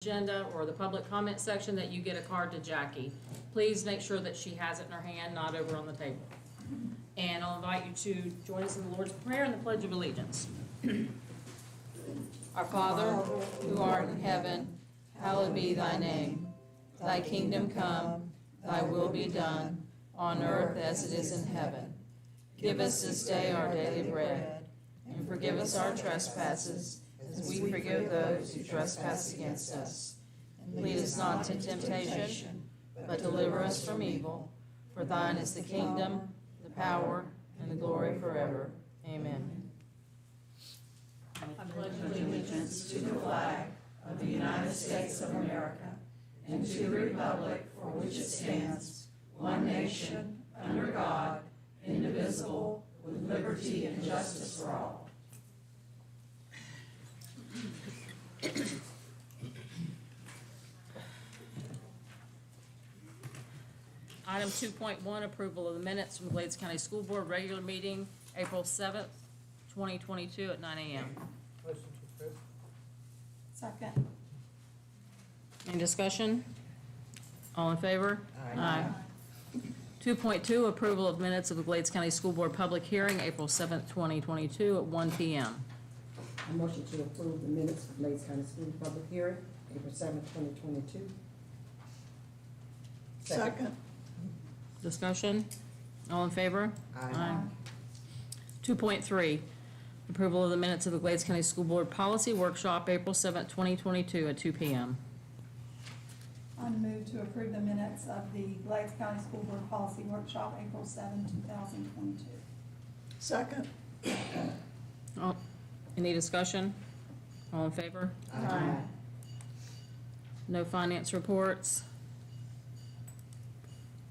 agenda or the public comment section that you get a card to Jackie. Please make sure that she has it in her hand, not over on the table. And I'll invite you to join us in the Lord's Prayer and the Pledge of Allegiance. Our Father, who art in heaven, hallowed be thy name. Thy kingdom come, thy will be done, on earth as it is in heaven. Give us this day our daily bread, and forgive us our trespasses, as we forgive those who trespass against us. And lead us not into temptation, but deliver us from evil. For thine is the kingdom, the power, and the glory forever. Amen. I pledge allegiance to the flag of the United States of America and to the republic for which it stands, one nation, under God, indivisible, with liberty and justice for all. Item 2.1, approval of the minutes from Glades County School Board regular meeting, April 7th, 2022 at 9 a.m. Motion to approve. Second. Any discussion? All in favor? Aye. 2.2, approval of minutes of the Glades County School Board public hearing, April 7th, 2022 at 1 p.m. I motion to approve the minutes of Glades County School public hearing, April 7, 2022. Second. Discussion? All in favor? Aye. 2.3, approval of the minutes of the Glades County School Board Policy Workshop, April 7th, 2022 at 2 p.m. I move to approve the minutes of the Glades County School Board Policy Workshop, April 7, 2022. Second. Oh, any discussion? All in favor? Aye. No finance reports.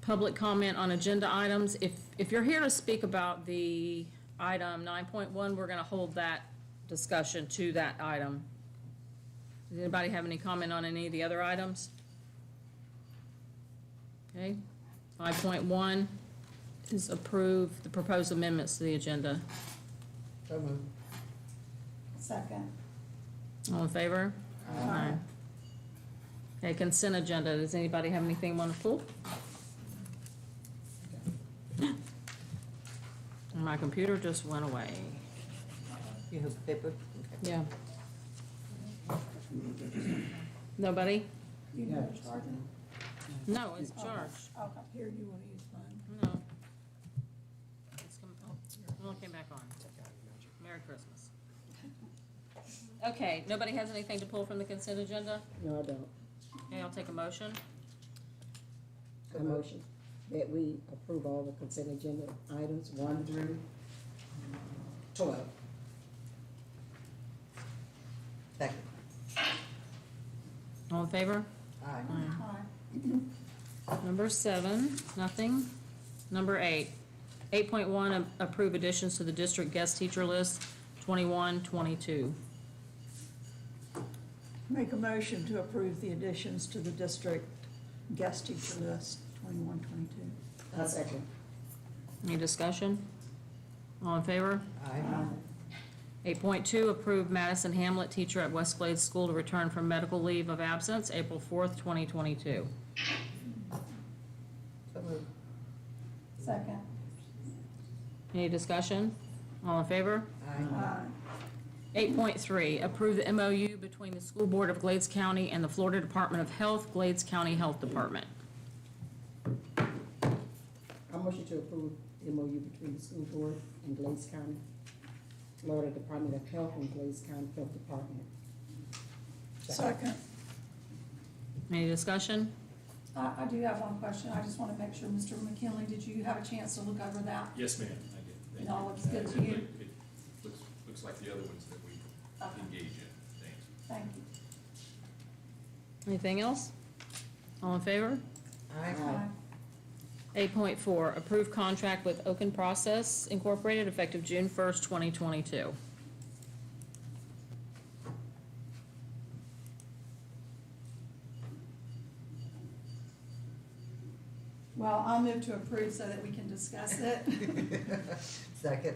Public comment on agenda items. If you're here to speak about the item 9.1, we're going to hold that discussion to that item. Does anybody have any comment on any of the other items? Okay. 5.1 is approve the proposed amendments to the agenda. So moved. Second. All in favor? Aye. Okay, consent agenda. Does anybody have anything want to pull? My computer just went away. You have paper? Okay. Yeah. Nobody? You know the charger? No, it's charged. Okay, here, you want to use mine? No. It's come, well, it came back on. Merry Christmas. Okay, nobody has anything to pull from the consent agenda? No, I don't. Okay, I'll take a motion. I motion that we approve all the consent agenda items 1 through 12. Second. All in favor? Aye. Aye. Number 7, nothing. Number 8, 8.1, approve additions to the district guest teacher list, 21-22. Make a motion to approve the additions to the district guest teacher list, 21, 22. I second. Any discussion? All in favor? Aye. 8.2, approve Madison Hamlet teacher at West Glades School to return from medical leave of absence, April 4th, 2022. So moved. Second. Any discussion? All in favor? Aye. 8.3, approve the MOU between the School Board of Glades County and the Florida Department of Health, Glades County Health Department. I motion to approve the MOU between the school board and Glades County, Florida Department of Health and Glades County Health Department. Second. Any discussion? I do have one question. I just want to make sure, Mr. McKinley, did you have a chance to look over that? Yes, ma'am, I did. Thank It all you. looks good to you? It looks like the other ones that we engage in. Thanks. Thank you. Anything else? All in favor? Aye. 8.4, approve contract with Open Process Incorporated effective June 1st, 2022. Well, I'll move to approve so that we can discuss it. Second.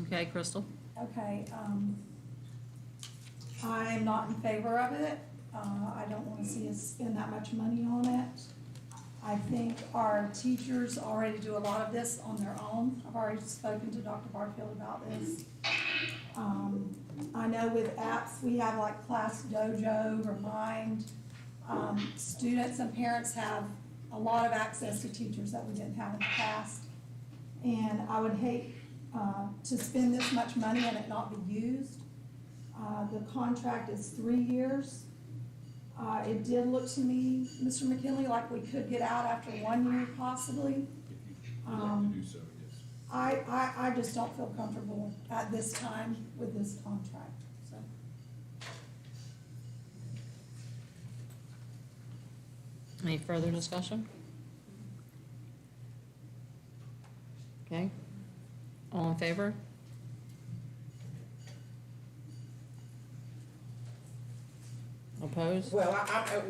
Okay, Crystal? Okay, I am not in favor of it. I don't wanna see us spend that much money on it. I think our teachers already do a lot of this on their own. I've already spoken to Dr. Barfield about this. I know with apps, we have like Class Dojo, Remind. Students and parents have a lot of access to teachers that we didn't have in the past. And I would hate to spend this much money and it not be used. The contract is 3 years. It did look to me, Mr. McKinley, like we could get out after 1 year possibly. If you'd like to do so, yes. I just don't feel comfortable at this time with this contract, so. Any further discussion? Okay. All in favor? Opposed? Well,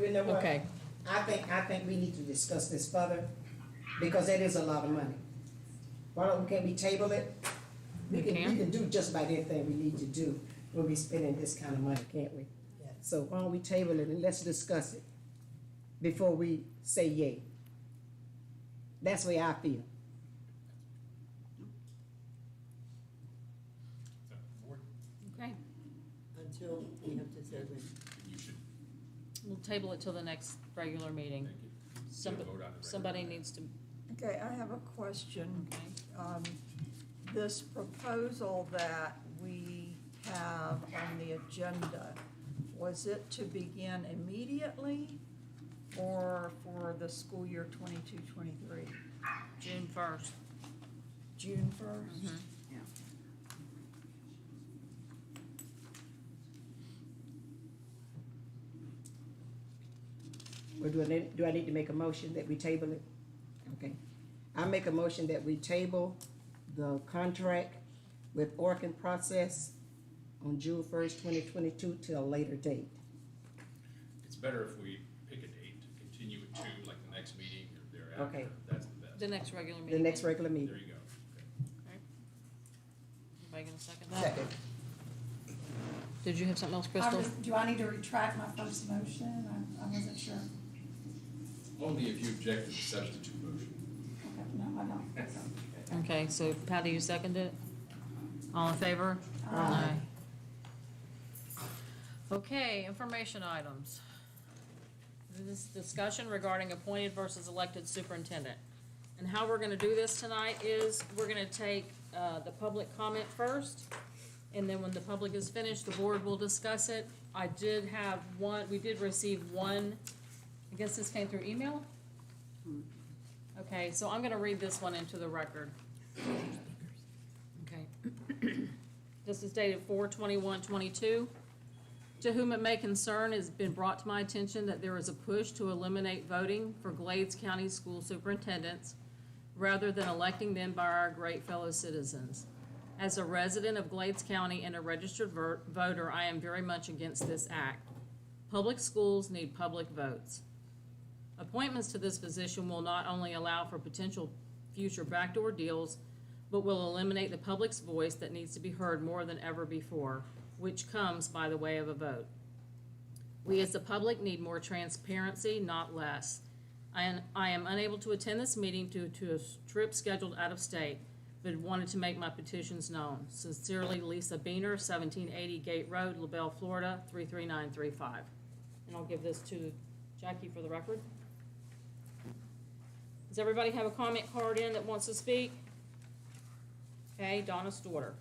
you know what? Okay. I think we need to discuss this further, because that is a lot of money. Can we table it? We We can. can do just about anything we need to do when we spending this kind of money, can't we? Yes. So why don't we table it and let's discuss it before we say yay. That's the way I feel. So, board, Okay. Until we have to say when. you should We'll table it till the next regular meeting. make it, get a Somebody, vote on the regular somebody meeting. needs to, Okay, I have a question. okay. This proposal that we have on the agenda, was it to begin immediately or for the school year 22-23? June 1st. June 1st? Mhm. Yeah. Or do I need to make a motion that we table it? Okay. I make a motion that we table the contract with Orkin Process on June 1st, 2022 till a later date. It's better if we pick a date to continue it to, like the next meeting or thereafter. Okay. That's the best. The next regular The meeting. next regular There meeting. you go. Okay. Anybody gonna second that? Second. Did you have something else, I'm Crystal? just- Do I need to retract my first motion? I wasn't sure. Only if you object to the substitute motion. Okay, no, I don't. Okay, so Patty, you second it? All in favor? Aye. Okay, information items. This discussion regarding appointed versus elected superintendent. And how we're gonna do this tonight is, we're gonna take, the public comment first, and then when the public is finished, the board will discuss it. I did have one, we did receive one, I guess this came through email? Okay, so I'm gonna read this one into the record. Okay. This is dated 4/21/22. To whom it may concern, it has been brought to my attention that there is a push to eliminate voting for Glades County school superintendents rather than electing them by our great fellow citizens. As a resident of Glades County and a registered voter, I am very much against this act. Public schools need public votes. Appointments to this position will not only allow for potential future backdoor deals, but will eliminate the public's voice that needs to be heard more than ever before, which comes by the way of a vote. We as the public need more transparency, not less. I am unable to attend this meeting due to a trip scheduled out of state, but wanted to make my petitions known. Sincerely, Lisa Beener, 1780 Gate Road, LaBelle, Florida, 33935. And I'll give this to Jackie for the record. Does everybody have a comment card in that wants to speak? Okay, Donna Storter.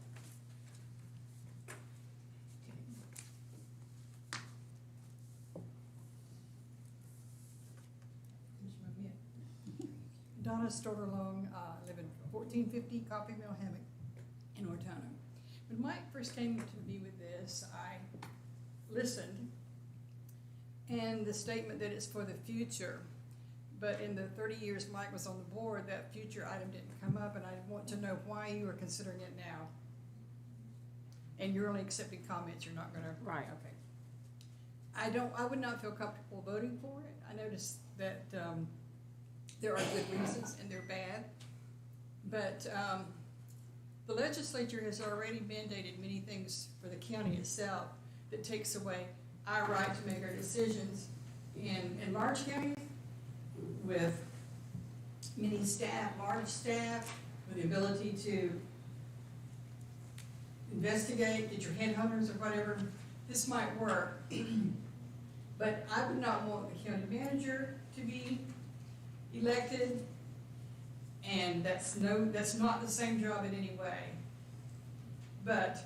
Donna Storterlong, live in 1450 Coffee Mill Hammock in Ortona. When Mike first came to me with this, I listened, and the statement that it's for the future, but in the 30 years Mike was on the board, that future item didn't come up, and I want to know why you are considering it now. And you're only accepting comments, you're not gonna. Right. Okay. I would not feel comfortable voting for it. I noticed that, there are good reasons and they're bad. But the legislature has already mandated many things for the county itself that takes away. our right to make our decisions. In large counties, with many staff, large staff, with the ability to investigate, get your headhunters or whatever, this might work. But I would not want the county manager to be elected, and that's not the same job in any way. But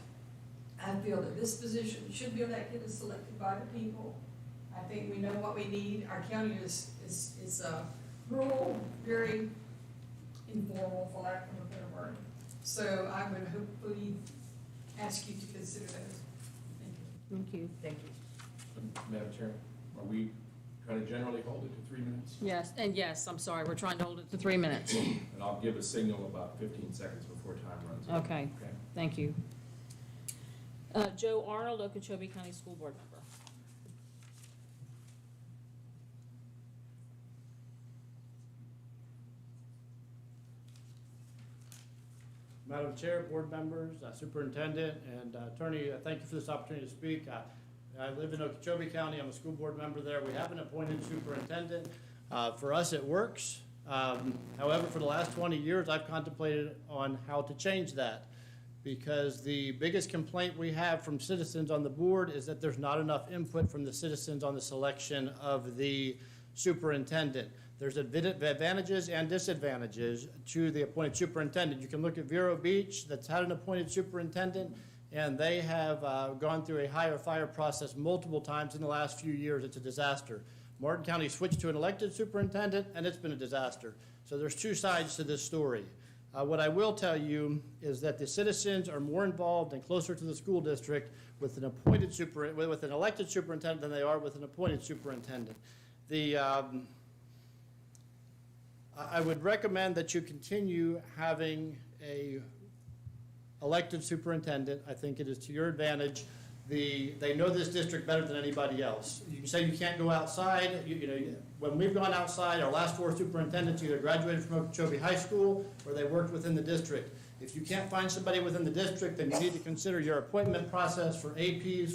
I feel that this position should be elected and selected by the people. I think we know what we need. Our county is rural, very informal, for lack of a better word. So I would hopefully ask you to consider those. Thank you. Thank you. Thank you. Madam Chair, are we trying to generally hold it to 3 minutes? Yes, and yes, I'm sorry, we're trying to hold it to 3 minutes. And I'll give a signal about 15 seconds before time runs out. Okay, thank you. Joe Arnold, Okeechobee County School Board member. Madam Chair, board members, superintendent, and attorney, thank you for this opportunity to speak. I live in Okeechobee County. I'm a school board member there. We have an appointed superintendent. For us, it works. However, for the last 20 years, I've contemplated on how to change that, because the biggest complaint we have from citizens on the board is that there's not enough input from the citizens on the selection of the superintendent. There's advantages and disadvantages to the appointed superintendent. You can look at Vero Beach, that's had an appointed superintendent, and they have gone through a hire fire process multiple times in the last few years. It's a disaster. Martin County switched to an elected superintendent, and it's been a disaster. So there's two sides to this story. What I will tell you is that the citizens are more involved and closer to the school district with an elected superintendent than they are with an appointed superintendent. I would recommend that you continue having a elected superintendent. I think it is to your advantage. They know this district better than anybody else. You can say you can't go outside. When we've gone outside, our last 4 superintendents either graduated from Okeechobee High School or they worked within the district. If you can't find somebody within the district, then you need to consider your appointment process for APs,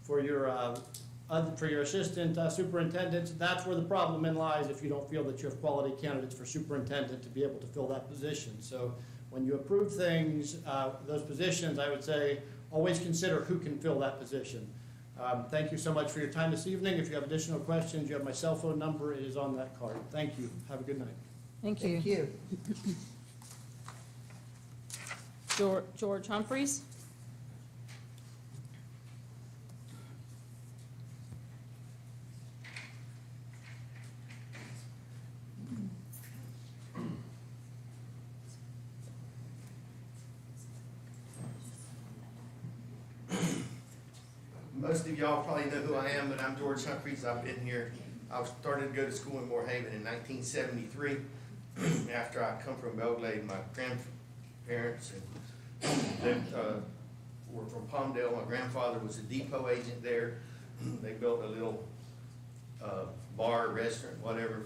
for your assistant superintendents. That's where the problem lies if you don't feel that you have quality candidates for superintendent to be able to fill that position. So when you approve things, those positions, I would say always consider who can fill that position. Thank you so much for your time this evening. If you have additional questions, you have my cell phone number. It is on that card. Thank you. Have a good night. Thank you. Thank you. George Humphreys? Most of y'all probably know who I am, but I'm George Humphreys. I've been here. I started to go to school in Moorhaven in 1973. After I come from Belglade, my grandparents were from Palmdale. My grandfather was a depot agent there. They built a little bar, restaurant, whatever,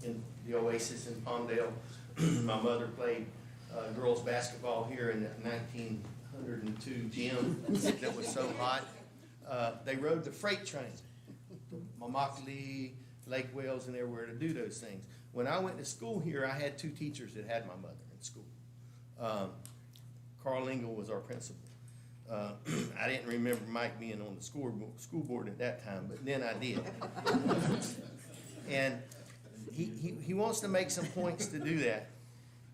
in the Oasis in Palmdale. My mother played girls basketball here in the 1902 gym that was so hot. They rode the freight train, Mamakalee, Lake Wales, and everywhere to do those things. When I went to school here, I had 2 teachers that had my mother in school. Carl Engel was our principal. I didn't remember Mike being on the school board at that time, but then I did. And he wants to make some points to do that.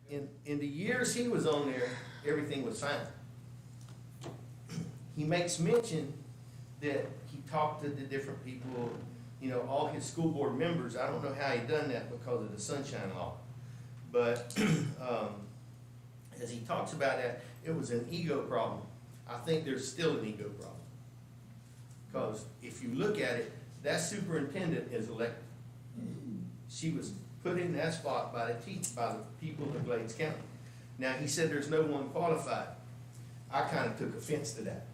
In the years he was on there, everything was fine. He makes mention that he talked to the different people, all his school board members. I don't know how he done that because of the Sunshine Law. But as he talks about that, it was an ego problem. I think there's still an ego problem. Because if you look at it, that superintendent is elected. She was put in that spot by the people of Glades County. Now, he said there's no one qualified. I kind of took offense to that,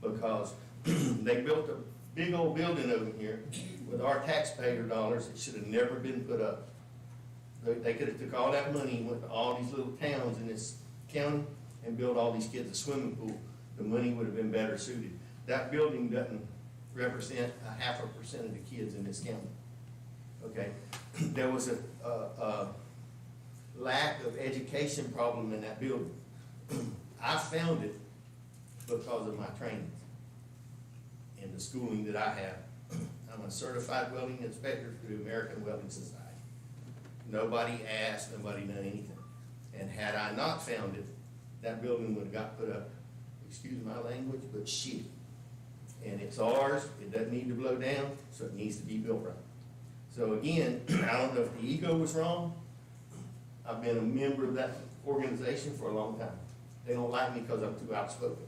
because they built a big old building over here with our taxpayer dollars that should have never been put up. They could have took all that money and went to all these little towns in this county and built all these kids a swimming pool. The money would have been better suited. that building doesn't represent a 0.5% of the kids in this county. Okay, there was a lack of education problem in that building. I found it because of my training and the schooling that I have. I'm a certified welding inspector through the American Welding Society. Nobody asked, nobody done anything. And had I not found it, that building would have got put up, excuse my language, but shit. And it's ours, it doesn't need to blow down, so it needs to be built right. So again, I don't know if the ego was wrong. I've been a member of that organization for a long time. They don't like me because I'm too outspoken.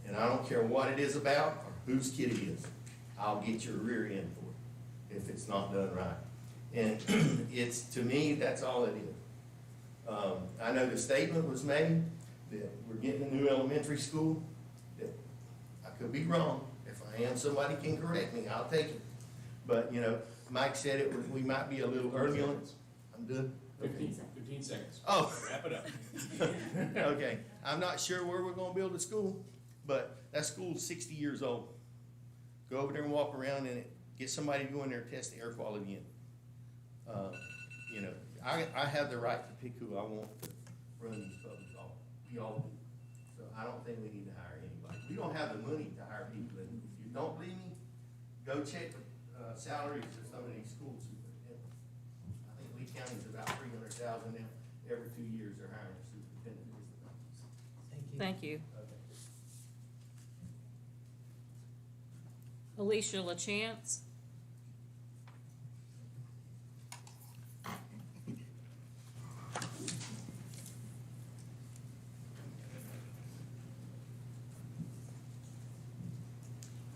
And I don't care what it is about or whose kid it is. I'll get your rear end for it if it's not done right. And it's, to me, that's all it is. I know the statement was made that we're getting a new elementary school. That I could be wrong. If I am, somebody can correct me, I'll take it. But, you know, Mike said it was, we might be a little early on it. I'm good? 15 seconds. Oh. Wrap it up. Okay, I'm not sure where we're gonna build a school, but that school's 60 years old. Go over there and walk around in it, get somebody to go in there and test the air quality in it. You know, I have the right to pick who I want to run these public offices. We all do. So I don't think we need to hire anybody. We don't have the money to hire people, and if you don't believe me, go check the salaries of some of these schools. I think Lee County's about $300,000 now. Every 2 years they're hiring a superintendent. Thank you. Okay. Alicia LaChance.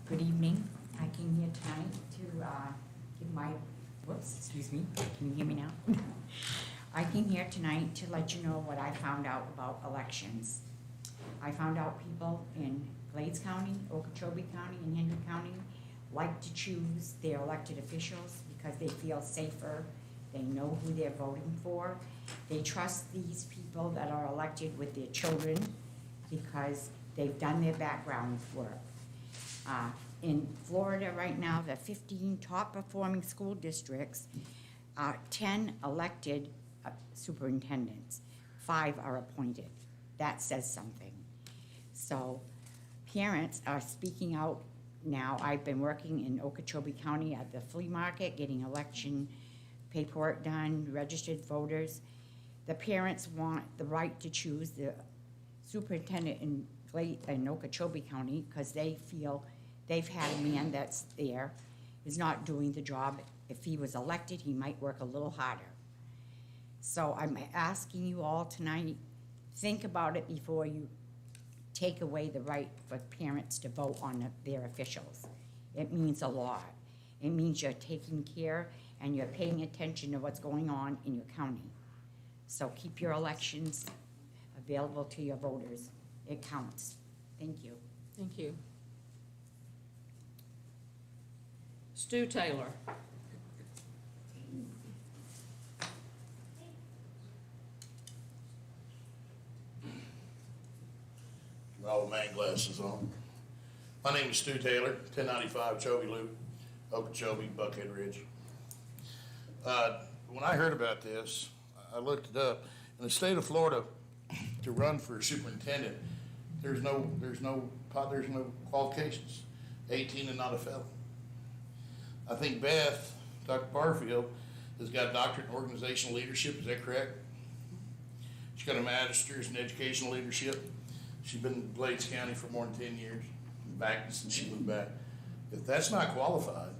Good evening. I came here tonight to give my, excuse me, can you hear me now? I came here tonight to let you know what I found out about elections. I found out people in Glades County, Okeechobee County, and Henry County like to choose their elected officials because they feel safer. They know who they're voting for. They trust these people that are elected with their children because they've done their background work. In Florida right now, the 15 top performing school districts, 10 elected superintendents, 5 are appointed. That says something. So parents are speaking out now. I've been working in Okeechobee County at the flea market, getting election paperwork done, registered voters. The parents want the right to choose the superintendent in Okeechobee County because they feel they've had a man that's there, is not doing the job. If he was elected, he might work a little harder. So I'm asking you all tonight, think about it before you take away the right for parents to vote on their officials. It means a lot. It means you're taking care and you're paying attention to what's going on in your county. So keep your elections available to your voters. It counts. Thank you. Thank you. Stu Taylor. My old man glasses on. My name is Stu Taylor, 1095 Chovy Loop, Okeechobee, Buckhead Ridge. When I heard about this, I looked it up. In the state of Florida, to run for superintendent, there's no qualifications. 18 and not a felon. I think Beth, Dr. Barfield, has got a doctorate in organizational leadership. Is that correct? She's got a master's in educational leadership. She's been in Glades County for more than 10 years, back since she moved back. If that's not qualified,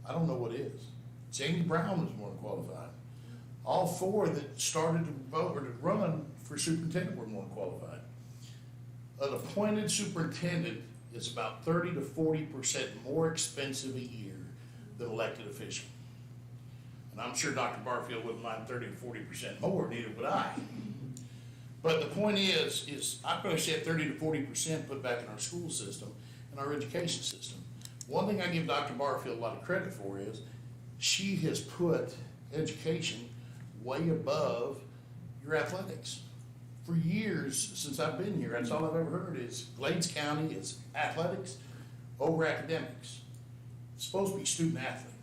I don't know what is. Jamie Brown was more than qualified. All 4 that started to vote or to run for superintendent were more than qualified. An appointed superintendent is about 30 to 40% more expensive a year than elected official. And I'm sure Dr. Barfield wouldn't mind 30 to 40% more, neither would I. But the point is I'd probably say 30 to 40% put back in our school system and our education system. One thing I give Dr. Barfield a lot of credit for is she has put education way above your athletics. for years, since I've been here, that's all I've ever heard is Glades County is athletics over academics. It's supposed to be student athlete.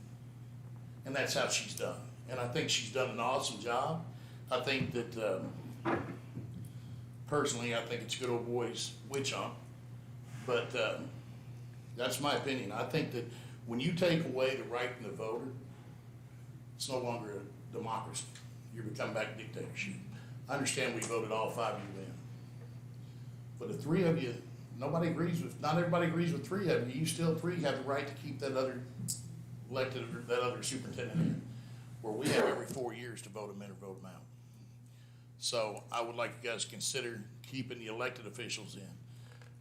And that's how she's done. And I think she's done an awesome job. I think that, personally, I think it's good old boys witch hunt. But that's my opinion. I think that when you take away the right of the voter, it's no longer a democracy. You become back to dictatorship. I understand we voted all 5 of you in. But the 3 of you, not everybody agrees with 3 of you. You still 3 have the right to keep that other elected, or that other superintendent in. Where we have every 4 years to vote them in or vote them out. So I would like you guys to consider keeping the elected officials in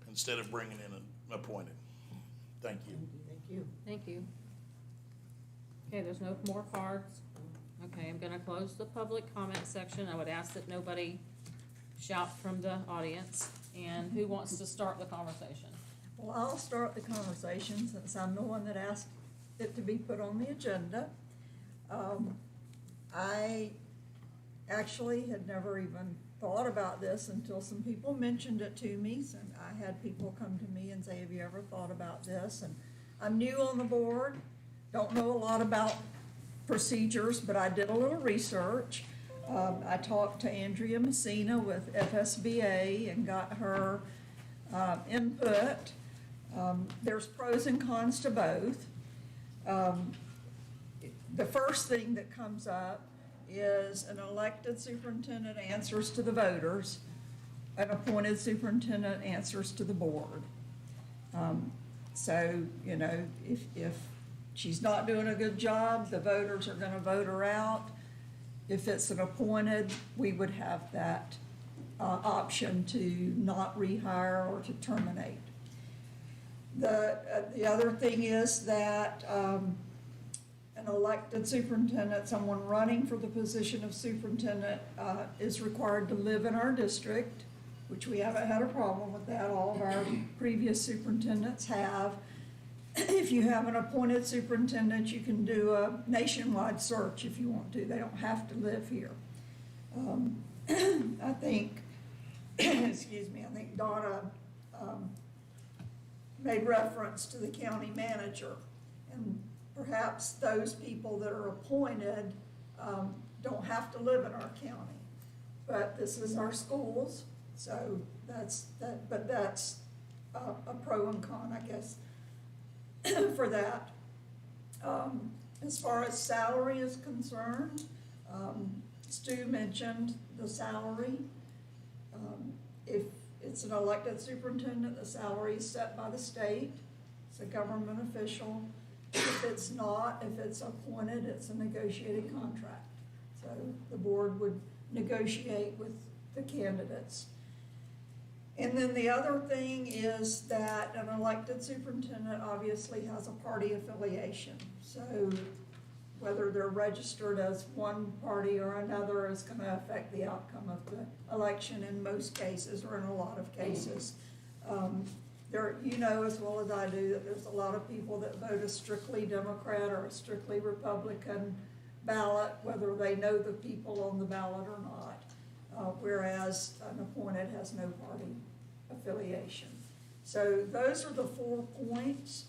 instead of bringing in an appointed. Thank you. Thank you. Thank you. Okay, there's no more cards. Okay, I'm gonna close the public comment section. I would ask that nobody shout from the audience. And who wants to start the conversation? Well, I'll start the conversation since I'm the one that asked it to be put on the agenda. I actually had never even thought about this until some people mentioned it to me. And I had people come to me and say, have you ever thought about this? And I'm new on the board, don't know a lot about procedures, but I did a little research. I talked to Andrea Messina with FSBA and got her input. There's pros and cons to both. The first thing that comes up is an elected superintendent answers to the voters, an appointed superintendent answers to the board. So, you know, if she's not doing a good job, the voters are gonna vote her out. If it's an appointed, we would have that option to not rehire or to terminate. The other thing is that an elected superintendent, someone running for the position of superintendent, is required to live in our district, which we haven't had a problem with that. All of our previous superintendents have. If you have an appointed superintendent, you can do a nationwide search if you want to. They don't have to live here. I think, excuse me, I think Donna made reference to the county manager. And perhaps those people that are appointed don't have to live in our county. But this is our schools, so that's a pro and con, I guess, for that. As far as salary is concerned, Stu mentioned the salary. If it's an elected superintendent, the salary is set by the state. It's a government official. If it's not, if it's appointed, it's a negotiated contract. So the board would negotiate with the candidates. And then the other thing is that an elected superintendent obviously has a party affiliation. So whether they're registered as one party or another is going to affect the outcome of the election in most cases, or in a lot of cases. You know as well as I do that there's a lot of people that vote a strictly Democrat or a strictly Republican ballot, whether they know the people on the ballot or not, whereas an appointed has no party affiliation. So those are the 4 points.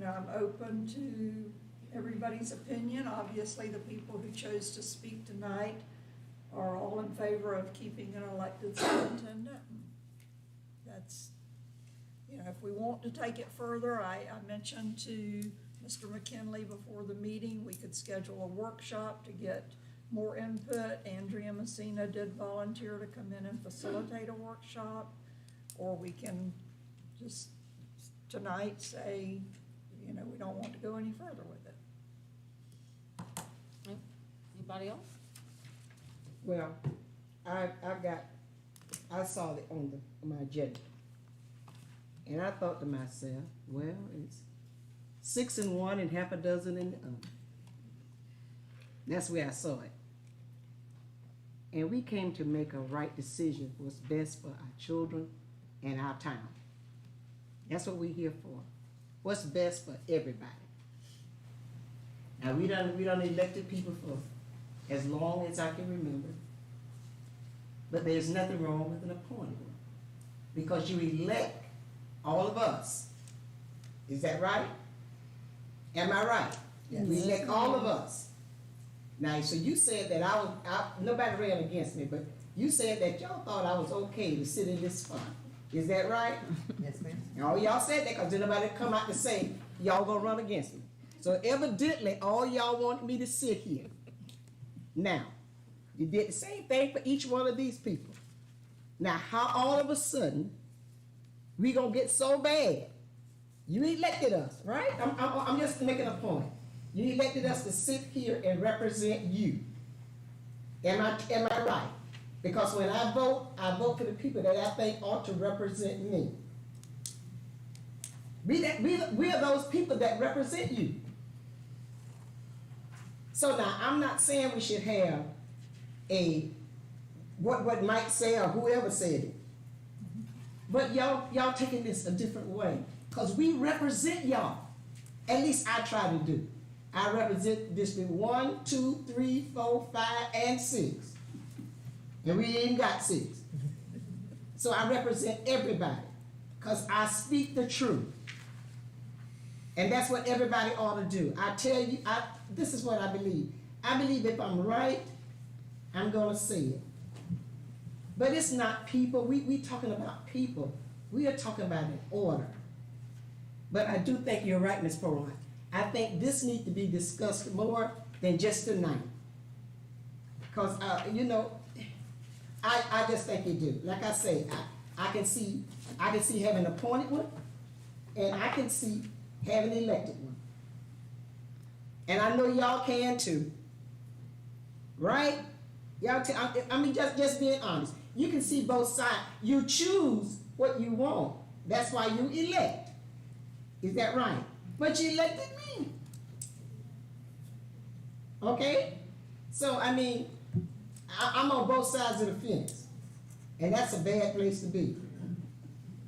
I'm open to everybody's opinion. Obviously, the people who chose to speak tonight are all in favor of keeping an elected superintendent. That's, if we want to take it further, I mentioned to Mr. McKinley before the meeting, we could schedule a workshop to get more input. Andrea Messina did volunteer to come in and facilitate a workshop, or we can just tonight say, we don't want to go any further with it. Anybody else? Well, I saw it on my agenda. And I thought to myself, well, it's 6 in one and half a dozen in the other. That's where I saw it. And we came to make a right decision what's best for our children and our town. That's what we're here for. What's best for everybody. Now we done elected people for as long as I can remember. but there's nothing wrong with an appointed one. Because you elect all of us. Is that right? Am I right? Yes. We elect all of us. Now, so you said that nobody ran against me, but you said that y'all thought I was okay to sit in this spot. Is that right? Yes, ma'am. All y'all said that because nobody come out to say y'all gonna run against me. So evidently, all y'all wanted me to sit here. Now, you did the same thing for each one of these people. Now, how all of a sudden we gonna get so bad? You elected us, right? I'm just making a point. You elected us to sit here and represent you. Am I right? Because when I vote for the people that I think ought to represent me. We are those people that represent you. So now, I'm not saying we should have what Mike said or whoever said it. But y'all taking this a different way. Because we represent y'all. At least I try to do. I represent District 1, 2, 3, 4, 5, and 6. And we ain't got 6. So I represent everybody. Because I speak the truth. And that's what everybody ought to do. I tell you, this is what I believe. I believe if I'm right, I'm going to say it. But it's not people. We talking about people. We are talking about an order. But I do think you're right, Ms. Perron. I think this needs to be discussed more than just tonight. Because, I just think you do. Like I say, I can see having an appointed one, and I can see having an elected one. And I know y'all can too. Right? Y'all, just being honest. You can see both sides. You choose what you want. That's why you elect. Is that right? But you elected me. Okay? So, I'm on both sides of the fence. And that's a bad place to be.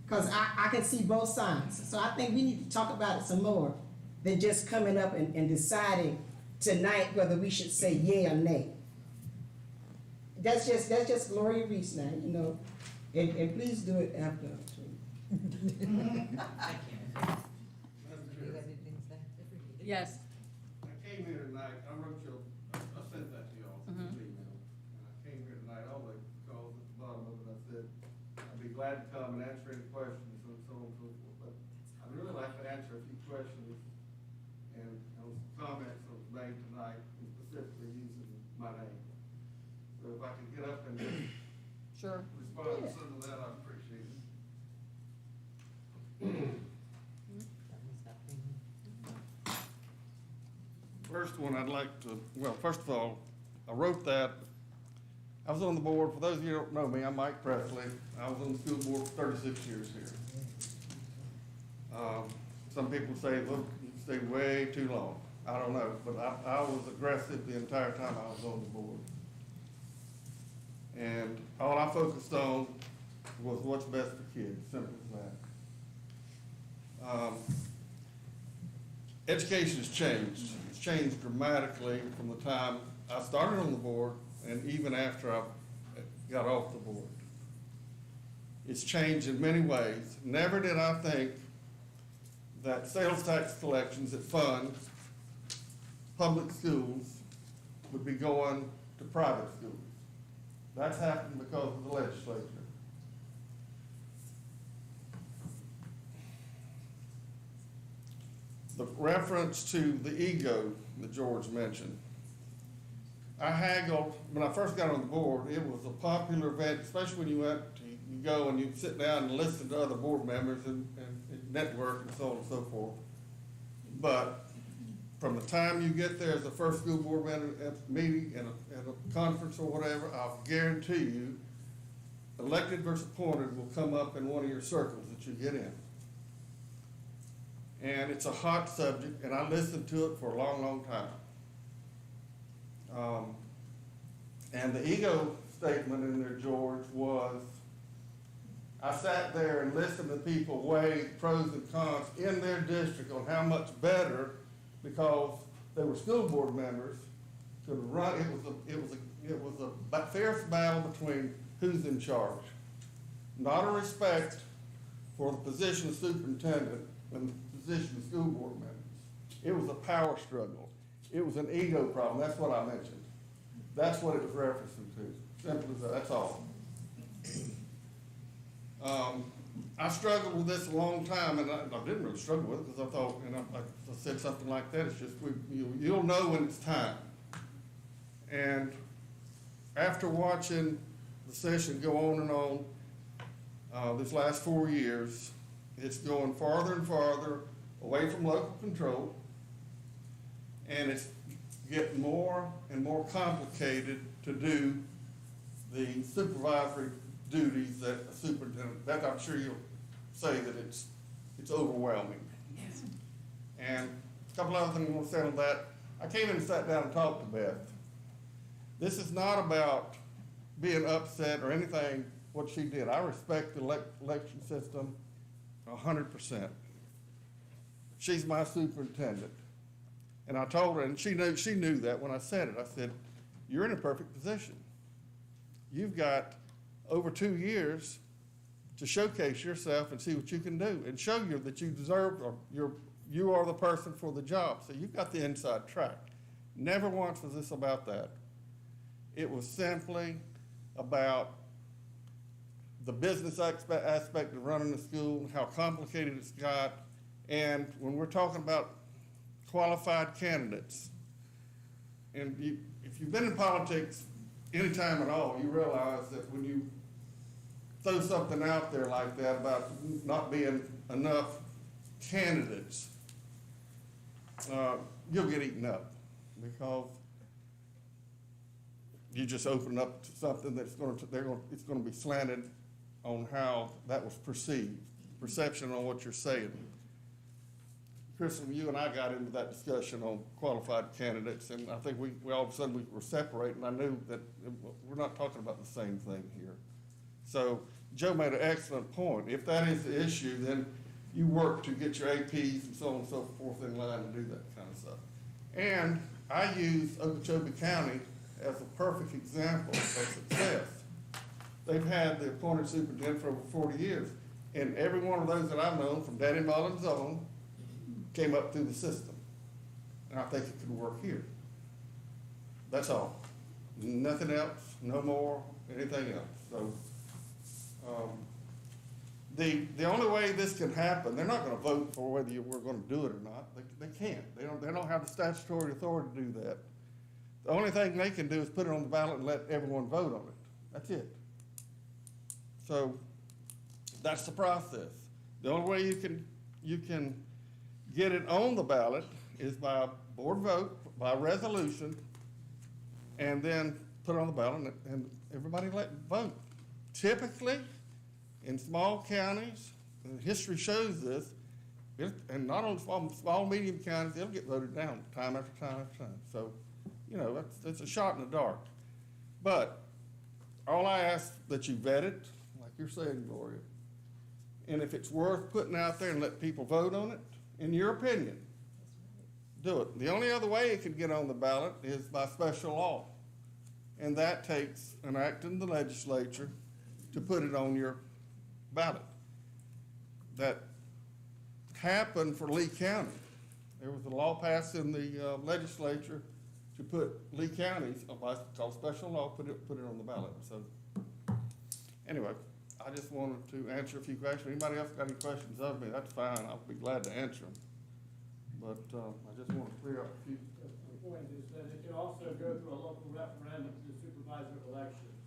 Because I can see both sides. So I think we need to talk about it some more than just coming up and deciding tonight whether we should say yay or nay. That's just Gloria Reese now, And please do it after. Yes. I came here tonight, I wrote you, I sent that to y'all, through email. And I came here tonight, all the calls at the bottom of it, I said, I'd be glad to come and answer any questions and so on and so forth. But I'd really like to answer a few questions and some comments that was made tonight, specifically using my name. So if I could get up and Sure. respond to some of that, I'd appreciate it. First one, I'd like to, well, first of all, I wrote that. I was on the board, for those of you who don't know me, I'm Mike Presley. I was on the school board for 36 years here. Some people say, look, you stayed way too long. I don't know, but I was aggressive the entire time I was on the board. And all I focused on was what's best for kids, simple as that. Education has changed. It's changed dramatically from the time I started on the board and even after I got off the board. It's changed in many ways. Never did I think that sales tax collections that fund public schools would be going to private schools. That's happened because of the legislature. The reference to the ego that George mentioned. I haggled, when I first got on the board, it was a popular event, especially when you go and you sit down and listen to other board members and network and so on and so forth. But from the time you get there as the first school board meeting and a conference or whatever, I'll guarantee you, elected versus appointed will come up in one of your circles that you get in. And it's a hot subject, and I listened to it for a long, long time. And the ego statement in there, George, was, I sat there and listened to people weigh pros and cons in their district on how much better, because they were school board members, could run. It was a fierce battle between who's in charge. Not a respect for the position of superintendent and the position of school board members. It was a power struggle. It was an ego problem. That's what I mentioned. That's what it was referencing to. Simple as that. That's all. I struggled with this a long time, and I didn't really struggle with it because I thought, I said something like that. It's just you'll know when it's time. And after watching the session go on and on, this last 4 years, it's going farther and farther away from local control, and it's getting more and more complicated to do the supervisory duties that a superintendent, that I'm sure you'll say that it's overwhelming. Yes. And a couple other things I want to say on that. I came in and sat down and talked to Beth. This is not about being upset or anything what she did. I respect the election system 100%. She's my superintendent. And I told her, and she knew that when I said it. I said, you're in a perfect position. You've got over 2 years to showcase yourself and see what you can do and show you that you deserve, or you are the person for the job. So you've got the inside track. Never once was this about that. It was simply about the business aspect of running the school, how complicated it's got, and when we're talking about qualified candidates, and if you've been in politics any time at all, you realize that when you throw something out there like that about not being enough candidates, you'll get eaten up because you just open up to something that's it's going to be slanted on how that was perceived, perception on what you're saying. Crystal, you and I got into that discussion on qualified candidates, and I think we all of a sudden we were separating. I knew that we're not talking about the same thing here. So Joe made an excellent point. If that is the issue, then you work to get your APs and so on and so forth in line to do that kind of stuff. And I use Okeechobee County as a perfect example of success. They've had the appointed superintendent for over 40 years, and every one of those that I've known, from Danny Mullins on, came up through the system. And I think it could work here. That's all. Nothing else, no more, anything else. So the only way this can happen, they're not going to vote for whether we're going to do it or not. They can't. They don't have the statutory authority to do that. The only thing they can do is put it on the ballot and let everyone vote on it. That's it. So that's the process. The only way you can get it on the ballot is by a board vote, by resolution, and then put it on the ballot and everybody vote. Typically, in small counties, and history shows this, and not only small, medium counties, it'll get voted down time after time after time. So, that's a shot in the dark. But all I ask that you vet it, like you're saying, Gloria, and if it's worth putting out there and let people vote on it, in your opinion, do it. The only other way it could get on the ballot is by special law. And that takes an act in the legislature to put it on your ballot. That happened for Lee County. There was a law passed in the legislature to put Lee County, called special law, put it on the ballot. So anyway, I just wanted to answer a few questions. Anybody else got any questions of me? That's fine. I'll be glad to answer them. But I just want to clear up a few. The point is that it can also go through a local referendum to the supervisor elections.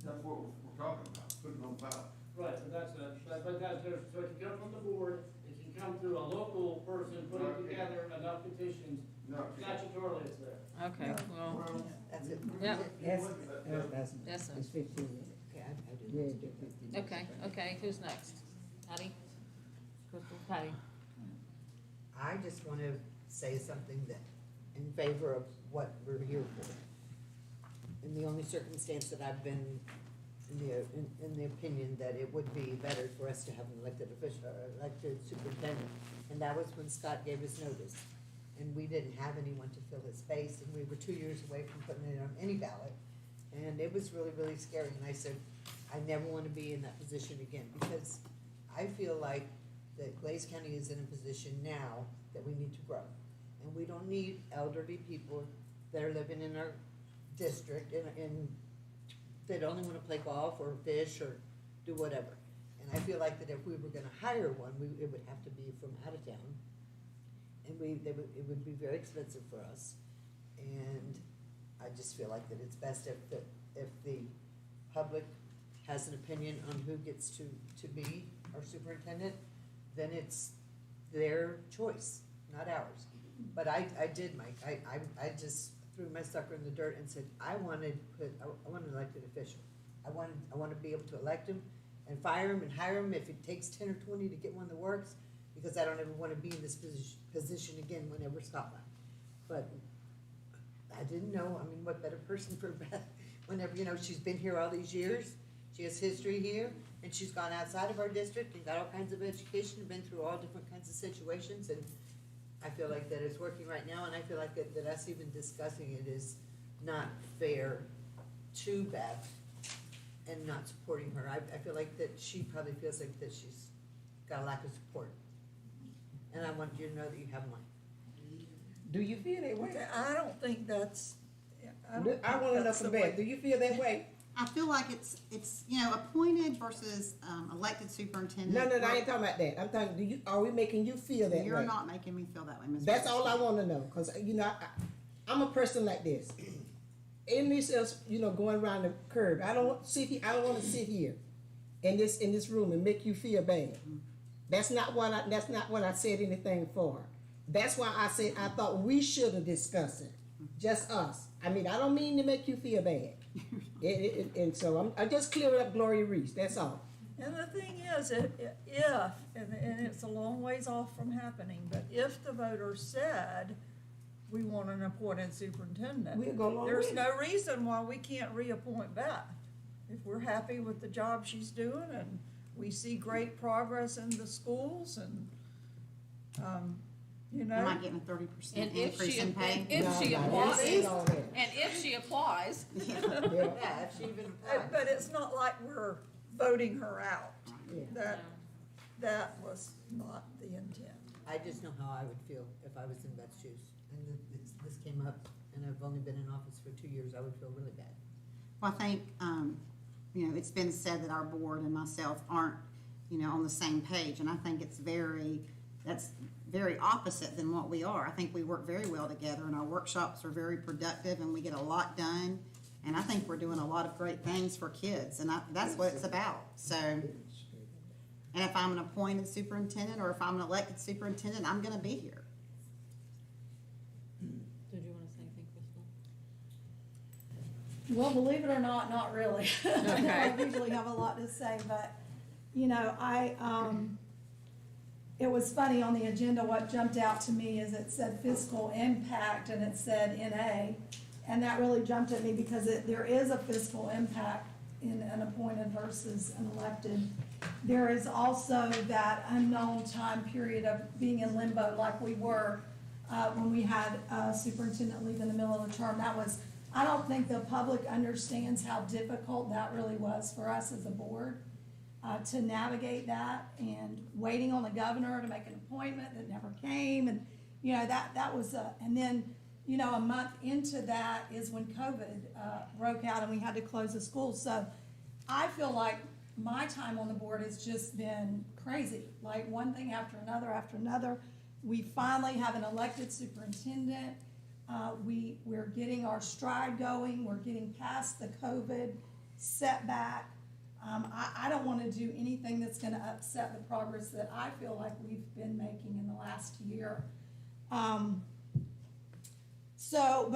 That's what we're talking about, putting on the ballot. Right, so so it can come from the board, it can come through a local person putting together enough petitions. Statutorily, it's there. Okay, well, That's it. Yep. That's 15 minutes. Okay, I do. Yeah, do 15 minutes. okay, who's next? Patty? Crystal, Patty? I just want to say something that, in favor of what we're here for. In the only circumstance that I've been in the opinion that it would be better for us to have an elected official, elected superintendent. And that was when Scott gave us notice. And we didn't have anyone to fill his space, and we were 2 years away from putting it on any ballot. And it was really, really scary, and I said, I never wanna be in that position again, because I feel like that Glaze County is in a position now that we need to grow. And we don't need elderly people that are living in our district and that only wanna play golf or fish or do whatever. And I feel like that if we were gonna hire one, it would have to be from out of town. And it would be very expensive for us. And I just feel like that it's best if the public has an opinion on who gets to be our superintendent, then it's their choice, not ours. But I did, Mike, I just threw my sucker in the dirt and said, I want an elected official. I want to be able to elect him and fire him and hire him if it takes 10 or 20 to get one that works, because I don't ever want to be in this position again whenever Scott left. But I didn't know, I mean, what better person for Beth, whenever, you know, she's been here all these years, she has history here, and she's gone outside of our district and got all kinds of education, and been through all different kinds of situations, and I feel like that it's working right now, and I feel like that us even discussing it is not fair to Beth and not supporting her. I feel like that she probably feels like that she's got a lack of support. And I want you to know that you have mine. Do you feel that way? I don't think that's, I wanna know from Beth, do you feel that way? I feel like it's, you know, appointed versus, elected superintendent. No, I ain't talking about that. I'm talking, are we making you feel that way? You're not making me feel that way, Ms. That's all I wanna know, cause you know, I'm a person like this. In this, you know, going around the curve, I don't wanna sit here in this room and make you feel bad. That's not what I said anything for. That's why I said I thought we should have discussed it, just us. I mean, I don't mean to make you feel bad. And so I just cleared up Gloria Reese, that's all. And the thing is, and it's a long ways off from happening, but if the voters said we want an appointed superintendent, We'll go along there's with no reason why we can't reappoint Beth. If we're happy with the job she's doing and we see great progress in the schools and, you Am I know. getting 30% And if increase she, in pay? if she No, applies, it's all there. and if she applies, Yeah. Yeah, if she even applied. But it's not like we're voting her out. Yeah. That was not the intent. I just know how I would feel if I was in Beth's shoes, and this came up, and I've only been in office for 2 years, I would feel really bad. Well, I think, you know, it's been said that our board and myself aren't, you know, on the same page, and I think that's very opposite than what we are. I think we work very well together, and our workshops are very productive, and we get a lot done, and I think we're doing a lot of great things for kids, and that's what it's about. So, and if I'm an appointed superintendent, or if I'm an elected superintendent, I'm gonna be here. did you wanna say anything, Crystal? Well, believe it or not, not really. I usually have a lot to say, but, you know, it was funny on the agenda, what jumped out to me is it said fiscal impact and it said NA. And that really jumped at me because there is a fiscal impact in an appointed versus an elected. There is also that unknown time period of being in limbo like we were when we had a superintendent leave in the middle of the term. I don't think the public understands how difficult that really was for us as a board. To navigate that and waiting on the governor to make an appointment that never came, and you know that was and then you know a month into that is when COVID broke out and we had to close the schools. So I feel like my time on the board has just been crazy, like one thing after another. We finally have an elected superintendent. We're getting our stride going. We're getting past the COVID setback. I don't want to do anything that's going to upset the progress that I feel like we've been making in the last year. But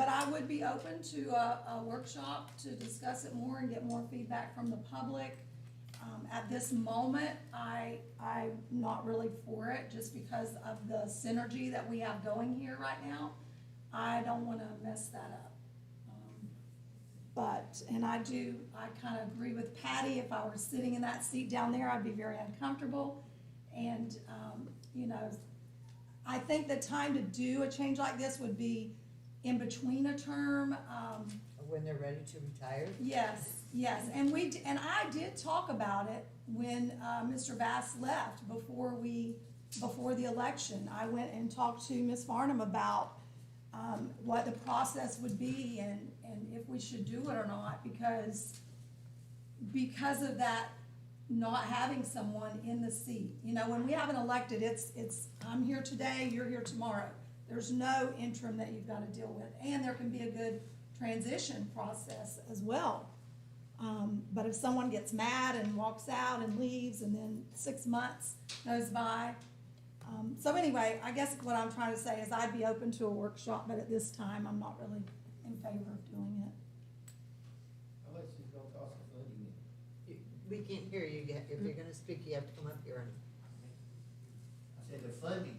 I would be open to a workshop to discuss it more and get more feedback from the public. At this moment, I'm not really for it just because of the synergy that we have going here right now. I don't want to mess that up. And I kind of agree with Patty. If I were sitting in that seat down there, I'd be very uncomfortable. And, you know, I think the time to do a change like this would be in between a term. when they're ready to retire? Yes, and I did talk about it when, Mr. Bass left before the election. I went and talked to Ms. Farnham about, what the process would be and if we should do it or not, because of that, not having someone in the seat. You know, when we have an elected, it's, I'm here today, you're here tomorrow. There's no interim that you've gotta deal with, and there can be a good transition process as well. But if someone gets mad and walks out and leaves, and then 6 months goes by. So anyway, I guess what I'm trying to say is I'd be open to a workshop, but at this time, I'm not really in favor of doing it. How much is it gonna cost the funding? We can't hear you yet. If you're gonna speak, you have to come up here and. I said the funding,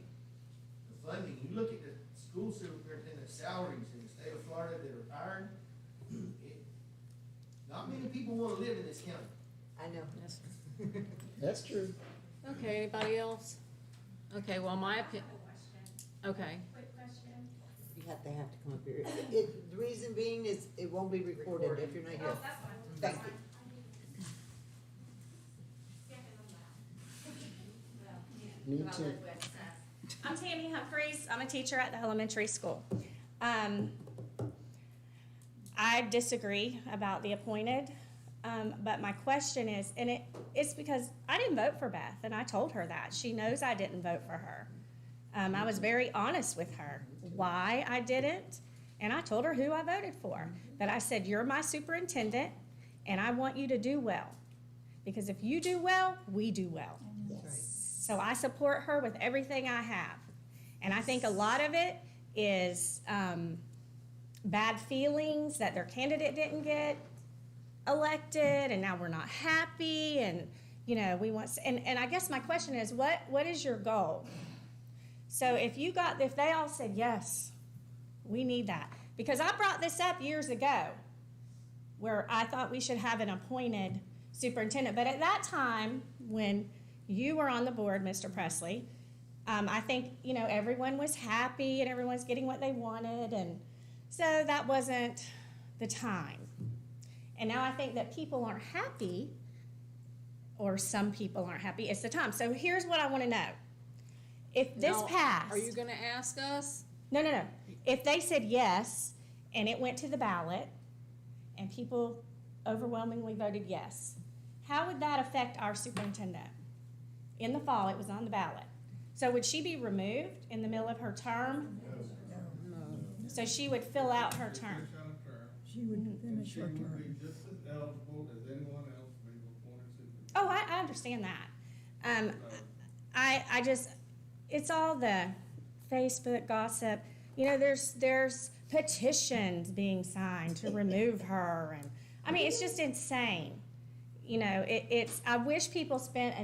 you look at the school superintendent's salaries in the state of Florida that are retired, not many people wanna live in this county. I know. That's true. Okay, anybody else? Okay, well, my opinion, okay. Quick question. They have to come up here. The reason being is it won't be recorded if you're not here. Oh, that's fine. Thank That's you. fine. Me too. I'm Tammy Humphreys. I'm a teacher at the elementary school. I disagree about the appointed, but my question is, and it's because I didn't vote for Beth, and I told her that. She knows I didn't vote for her. I was very honest with her why I didn't, and I told her who I voted for. But I said, you're my superintendent, and I want you to do well. Because if you do well, we do well. So I support her with everything I have. And I think a lot of it is bad feelings that their candidate didn't get elected, and now we're not happy, and you know, we want, and I guess my question is, what is your goal? So if they all said, yes, we need that. Because I brought this up years ago, where I thought we should have an appointed superintendent. But at that time, when you were on the board, Mr. Presley, I think, you know, everyone was happy and everyone's getting what they wanted, and so that wasn't the time. And now I think that people aren't happy, or some people aren't happy. It's the time. So here's what I want to know. If this Now, passed. Are you gonna ask us? No. If they said yes, and it went to the ballot, and people overwhelmingly voted yes, how would that affect our superintendent? In the fall, it was on the ballot. So would she be removed in the middle of her term? No. So she would fill out her term. She would finish her term. She would be just as eligible as anyone else being appointed superintendent. Oh, I understand that. I just, it's all the Facebook gossip. You know, there's petitions being signed to remove her, and I mean, it's just insane. You know, it's, I wish people spent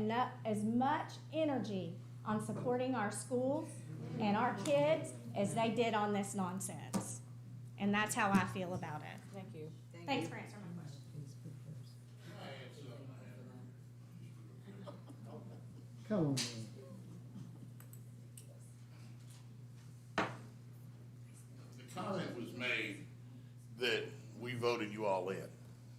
as much energy on supporting our schools and our kids as they did on this nonsense. And that's how I feel about it. Thank you. Thanks for answering my question. Come on, man. The comment was made that we voted you all in,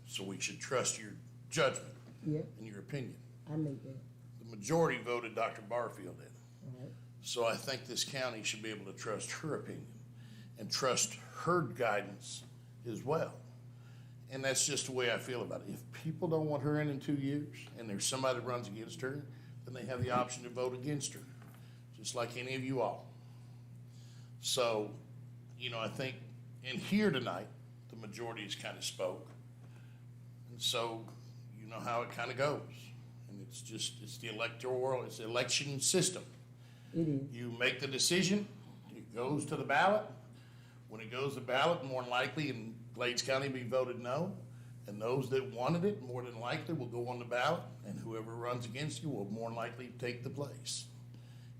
so we should trust your judgment Yeah, and your opinion. I made that. The majority voted Dr. Barfield in. All right. So I think this county should be able to trust her opinion and trust her guidance as well. And that's just the way I feel about it. If people don't want her in 2 years and there's somebody that runs against her, then they have the option to vote against her, just like any of you all. So, you know, I think in here tonight, the majority has kind of spoke. And so, you know how it kind of goes. And it's the it's the election system. It is. You make the decision, it goes to the ballot. When it goes to ballot, more than likely in Glades County be voted no. And those that wanted it, more than likely, will go on the ballot, and whoever runs against you will more than likely take the place.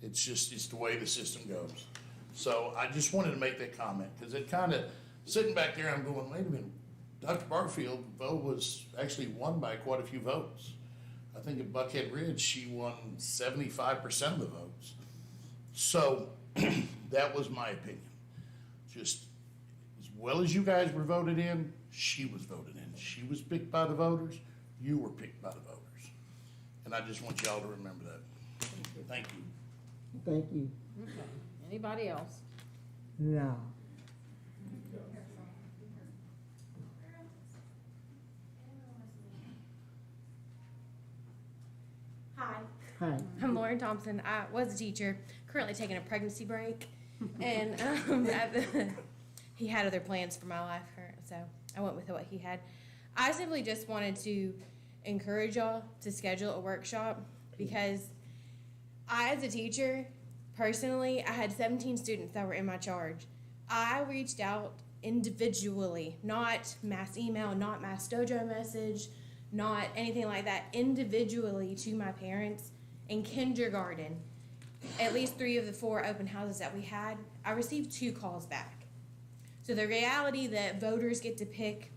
It's the way the system goes. So I just wanted to make that comment, because it kind of, sitting back there, I'm going, wait a minute, Dr. Barfield's vote was actually won by quite a few votes. I think at Buckhead Ridge, she won 75% of the votes. So that was my opinion. Just, it's well as you guys were voted in, she was voted in. She was picked by the voters, you were picked by the voters. And I just want y'all to remember that. Thank you. Thank you. Okay. Anybody else? No. Hi, Hi. I'm Lauren Thompson. I was a teacher, currently taking a pregnancy break, and he had other plans for my life, so I went with what he had. I simply just wanted to encourage y'all to schedule a workshop because I, as a teacher, personally, I had 17 students that were in my charge. I reached out individually, not mass email, not mass dojo message, not anything like that, individually to my parents in kindergarten. At least 3 of the 4 open houses that we had, I received 2 calls back. So the reality that voters get to pick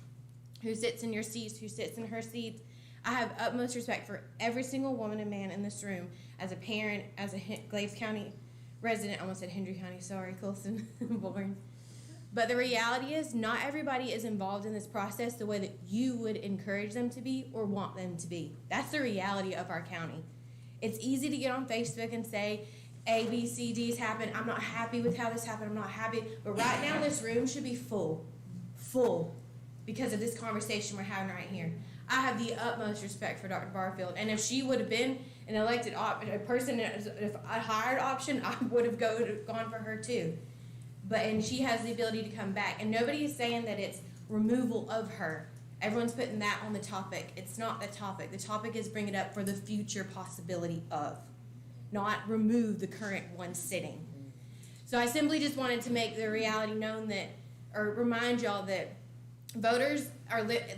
who sits in your seats, who sits in her seats, I have utmost respect for every single woman and man in this room as a parent, as a Glades County resident. I almost said Hendry County, sorry, Colston, born. But the reality is not everybody is involved in this process the way that you would encourage them to be or want them to be. That's the reality of our county. It's easy to get on Facebook and say, A, B, C, D's happened. I'm not happy with how this happened. I'm not happy. But right now this room should be full, because of this conversation we're having right here. I have the utmost respect for Dr. Barfield. And if she would have been an elected a person, if a hired option, I would have gone for her too. And she has the ability to come back. And nobody is saying that it's removal of her. Everyone's putting that on the topic. It's not the topic. The topic is bring it up for the future possibility of, not remove the current one sitting. So I simply just wanted to make the reality known that, or remind y'all that voters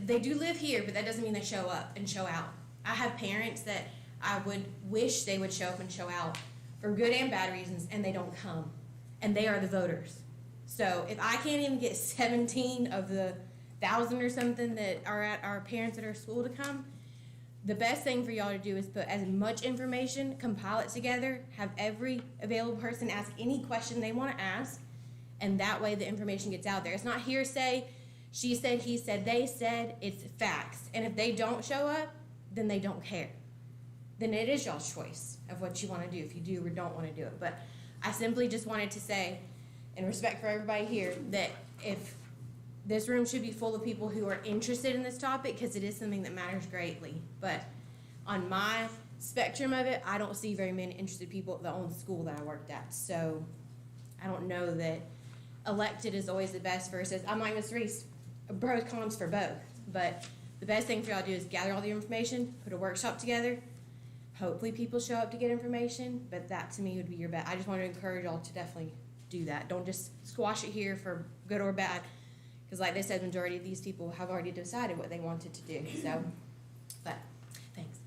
they do live here, but that doesn't mean they show up and show out. I have parents that I would wish they would show up and show out for good and bad reasons, and they don't come. And they are the voters. So if I can't even get 17 of the 1,000 or something that are at our parents at our school to come, the best thing for y'all to do is put as much information, compile it together, have every available person ask any question they want to ask, and that way the information gets out there. It's not hearsay, she said, he said, they said, it's facts. And if they don't show up, then they don't care. Then it is y'all's choice of what you want to do, if you do or don't want to do it. But I simply just wanted to say, in respect for everybody here, that if this room should be full of people who are interested in this topic, because it is something that matters greatly. But on my spectrum of it, I don't see very many interested people that own the school that I worked at. So I don't know that elected is always the best versus, I'm like Ms. Reese, pros, cons for both. But the best thing for y'all to do is gather all the information, put a workshop together. Hopefully people show up to get information, but that to me would be your bet. I just want to encourage y'all to definitely do that. Don't just squash it here for good or bad, because like they said, majority of these people have already decided what they wanted to do. So, but thanks.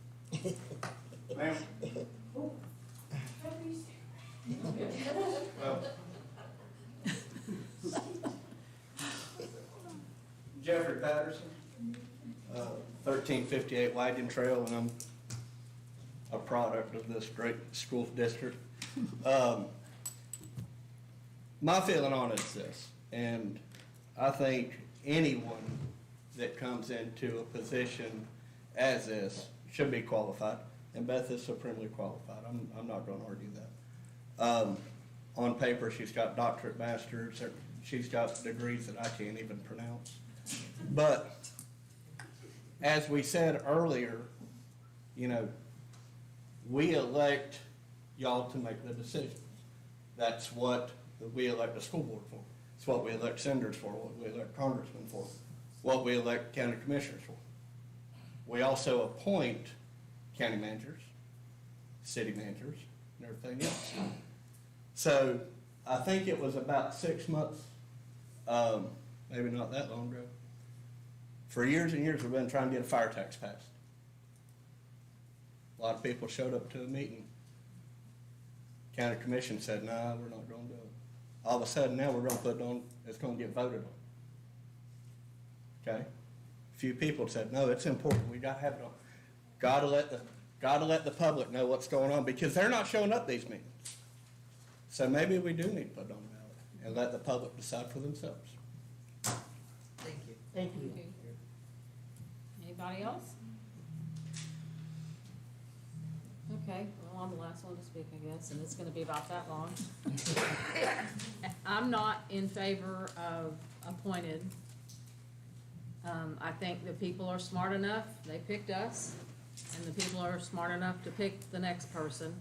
Ma'am? Well, Jeffrey Patterson, 1358 Wagon Trail, and I'm a product of this great school district. My feeling on it is this, and I think anyone that comes into a position as this should be qualified, and Beth is supremely qualified. I'm not going to argue that. On paper, she's got doctorate, masters, she's got degrees that I can't even pronounce. But as we said earlier, you know, we elect y'all to make the decisions. That's what we elect a school board for. It's what we elect senators for, what we elect congressmen for, what we elect county commissioners for. We also appoint county managers, city managers, and everything else. So I think it was about 6 months, maybe not that long ago. For years and years, we've been trying to get a fire tax passed. A lot of people showed up to a meeting. County commission said, "Nah, we're not going to do it." All of a sudden, now we're going to put it on. It's going to get voted on. Okay. A few people said, "No, it's important. We got to have it on. Got to let the public know what's going on because they're not showing up these meetings." So maybe we do need to put it on the ballot and let the public decide for themselves. Thank you. Thank you. Anybody else? Okay, well, I'm the last one to speak, I guess, and it's gonna be about that long. I'm not in favor of appointed. I think the people are smart enough, they picked us, and the people are smart enough to pick the next person.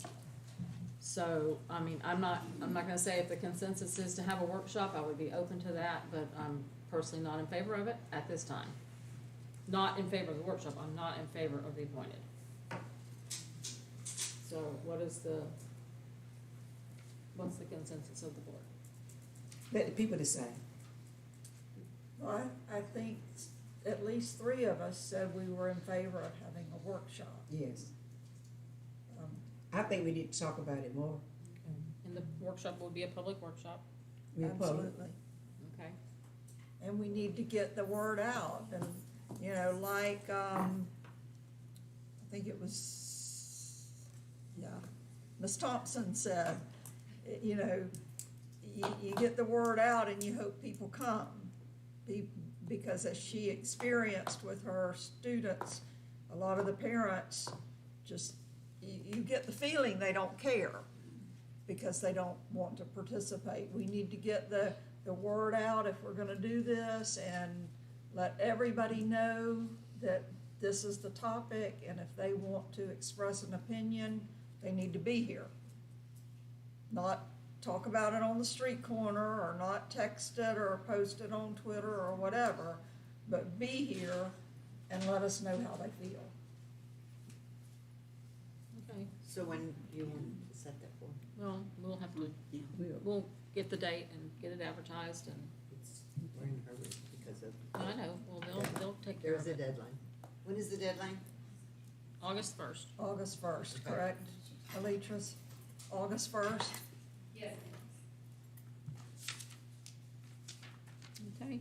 So, I mean, I'm not gonna say if the consensus is to have a workshop, I would be open to that, but I'm personally not in favor of it at this time. Not in favor of the workshop, I'm not in favor of the appointed. So what's the consensus of the board? Let the people decide. Well, I think at least 3 of us said we were in favor of having a workshop. Yes. Um, I think we need to talk about it more. And the workshop will be a public workshop, We're public. Absolutely. okay? And we need to get the word out, and, you know, like, I think it was, yeah, Ms. Thompson said, you know, you get the word out and you hope people come. Because as she experienced with her students, a lot of the parents just, you get the feeling they don't care because they don't want to participate. We need to get the word out if we're gonna do this and let everybody know that this is the topic, and if they want to express an opinion, they need to be here. Not talk about it on the street corner, or not text it or post it on Twitter or whatever, but be here and let us know how they feel. Okay, So when do you want to set that for? well, we'll have to, We'll- we'll get the date and get it advertised, and, We're in a hurry because of, I know, well, they'll take care there's of a it. deadline. When is the deadline? August 1st. August 1st, Okay. correct, Alitris? August 1st? Okay.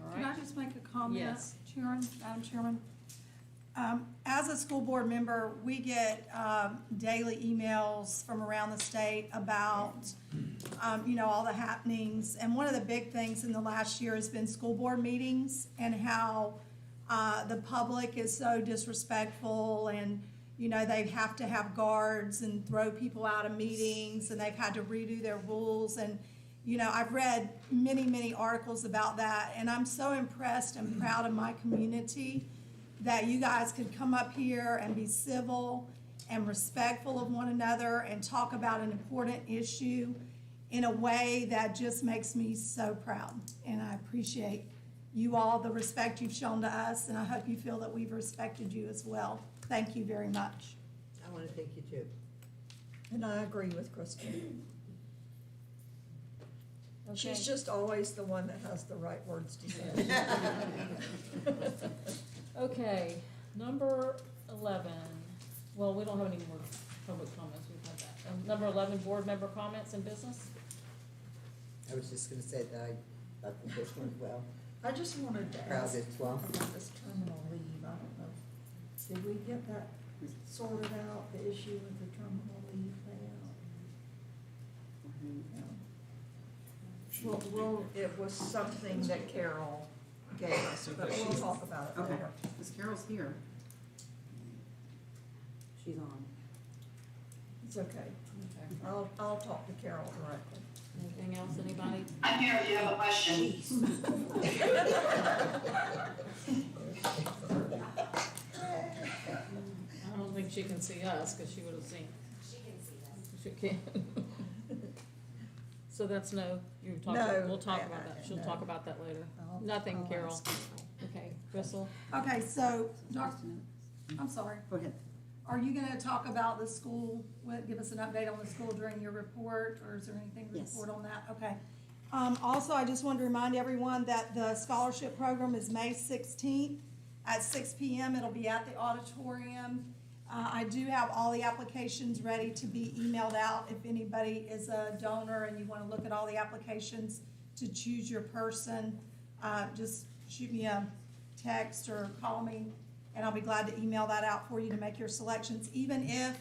All Can I right, just make a comment? Yes. Madam Chairman? As a school board member, we get daily emails from around the state about, you know, all the happenings. And one of the big things in the last year has been school board meetings and how the public is so disrespectful, and, you know, they have to have guards and throw people out of meetings, and they've had to redo their rules. And, you know, I've read many, many articles about that, and I'm so impressed and proud of my community that you guys could come up here and be civil and respectful of one another and talk about an important issue in a way that just makes me so proud. And I appreciate you all, the respect you've shown to us, and I hope you feel that we've respected you as well. Thank you very much. I want to thank you too. And I agree with Kristen. okay. She's just always the one that has the right words to say. Okay, number 11, well, we don't have any more public comments, we've had that. Number 11, board member comments and business? I was just gonna say that I thought the first one well, I just wanted to proud ask as well. about this terminal leave. I don't know, did we get that sorted out, the issue with the terminal leave payout? Well, it was something that Carol gave us, but we'll talk about it Okay, later. Ms. Carol's here. She's on. It's okay. Okay. I'll talk to Carol directly. Anything else, anybody? I'm here if you have a question. I don't think she can see us, because she would have seen. She can see us. She can. So that's no, you talked, No, we'll talk about that, she'll no. talk about that later. I'll- Nothing, I'll Carol. ask. Okay, Crystal? Okay, so, I'm sorry. Go ahead. Are you gonna talk about the school, give us an update on the school during your report, or is there anything to Yes. report on that? Okay. Also, I just wanted to remind everyone that the scholarship program is May 16th at 6 p.m. It'll be at the auditorium. I do have all the applications ready to be emailed out. If anybody is a donor and you wanna look at all the applications to choose your person, just shoot me a text or call me, and I'll be glad to email that out for you to make your selections. Even if,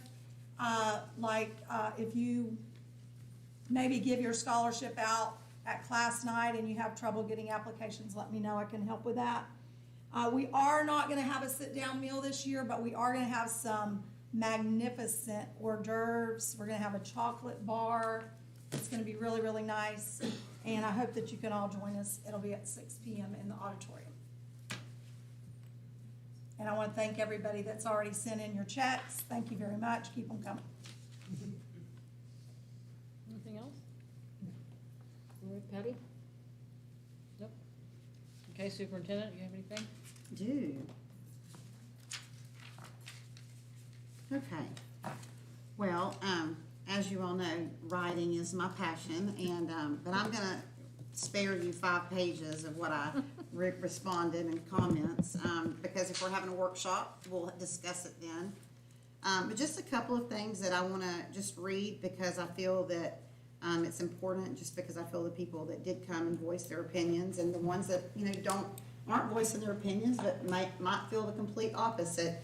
if you maybe give your scholarship out at class night and you have trouble getting applications, let me know. I can help with that. We are not gonna have a sit-down meal this year, but we are gonna have some magnificent hors d'oeuvres. We're gonna have a chocolate bar. It's gonna be really, really nice. And I hope that you can all join us. It'll be at 6 p.m. in the auditorium. And I want to thank everybody that's already sent in your checks. Thank you very much. Keep them coming. Anything else? Lori, Patty? Nope. Okay, Superintendent, you have anything? Do. Okay. Well, as you all know, writing is my passion, and, but I'm gonna spare you 5 pages of what I responded and comments, because if we're having a workshop, we'll discuss it then. But just a couple of things that I wanna just read, because I feel that, it's important, just because I feel the people that did come and voice their opinions, and the ones that, you know, aren't voicing their opinions, but might feel the complete opposite,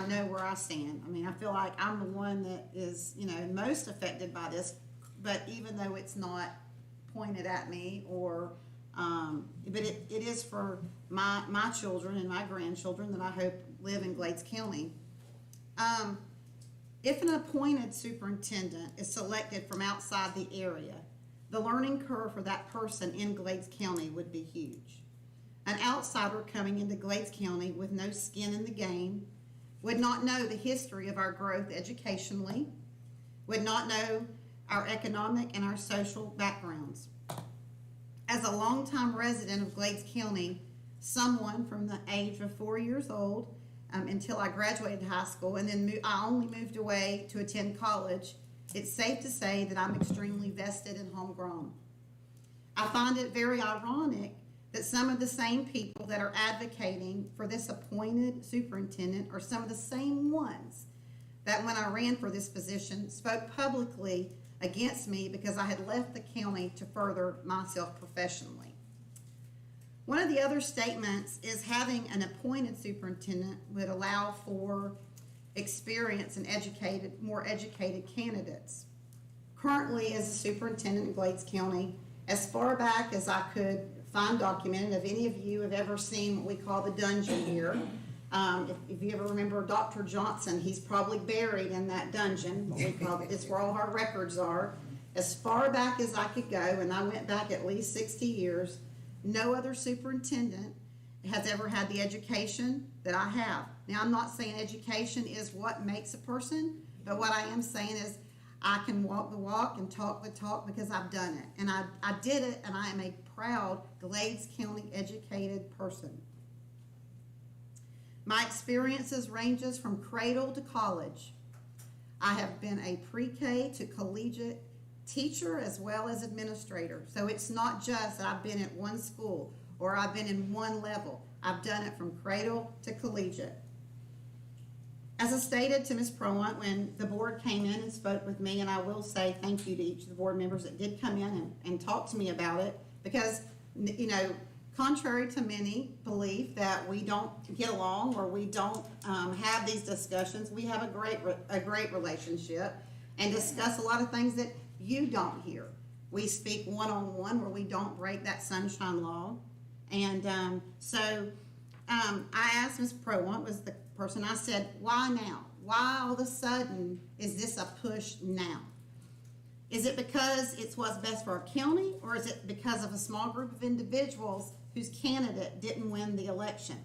know where I stand. I mean, I feel like I'm the one that is, you know, most affected by this, but even though it's not pointed at me, or, but it is for my children and my grandchildren that I hope live in Glades County. If an appointed superintendent is selected from outside the area, the learning curve for that person in Glades County would be huge. An outsider coming into Glades County with no skin in the game would not know the history of our growth educationally, would not know our economic and our social backgrounds. As a longtime resident of Glades County, someone from the age of 4 years old until I graduated high school, and then I only moved away to attend college, it's safe to say that I'm extremely vested and homegrown. I find it very ironic that some of the same people that are advocating for this appointed superintendent are some of the same ones that when I ran for this position spoke publicly against me because I had left the county to further myself professionally. One of the other statements is having an appointed superintendent would allow for experience and more educated candidates. Currently, as a superintendent in Glades County, as far back as I could find documented, if any of you have ever seen what we call the dungeon here, if you ever remember Dr. Johnson, he's probably buried in that dungeon, what we call it. It's where all of our records are. As far back as I could go, and I went back at least 60 years, no other superintendent has ever had the education that I have. Now, I'm not saying education is what makes a person, but what I am saying is I can walk the walk and talk the talk because I've done it. And I did it, and I am a proud Glades County educated person. My experiences ranges from cradle to college. I have been a pre-K to collegiate teacher as well as administrator. So it's not just that I've been at one school or I've been in one level. I've done it from cradle to collegiate. As I stated to Ms. Prowant when the board came in and spoke with me, and I will say thank you to each of the board members that did come in and talk to me about it, because, you know, contrary to many belief that we don't get along or we don't have these discussions, we have a great relationship and discuss a lot of things that you don't hear. We speak one-on-one where we don't break that sunshine law. And so I asked Ms. Prowant, was the person, I said, why now? Why all of a sudden is this a push now? Is it because it's what's best for our county, or is it because of a small group of individuals whose candidate didn't win the election?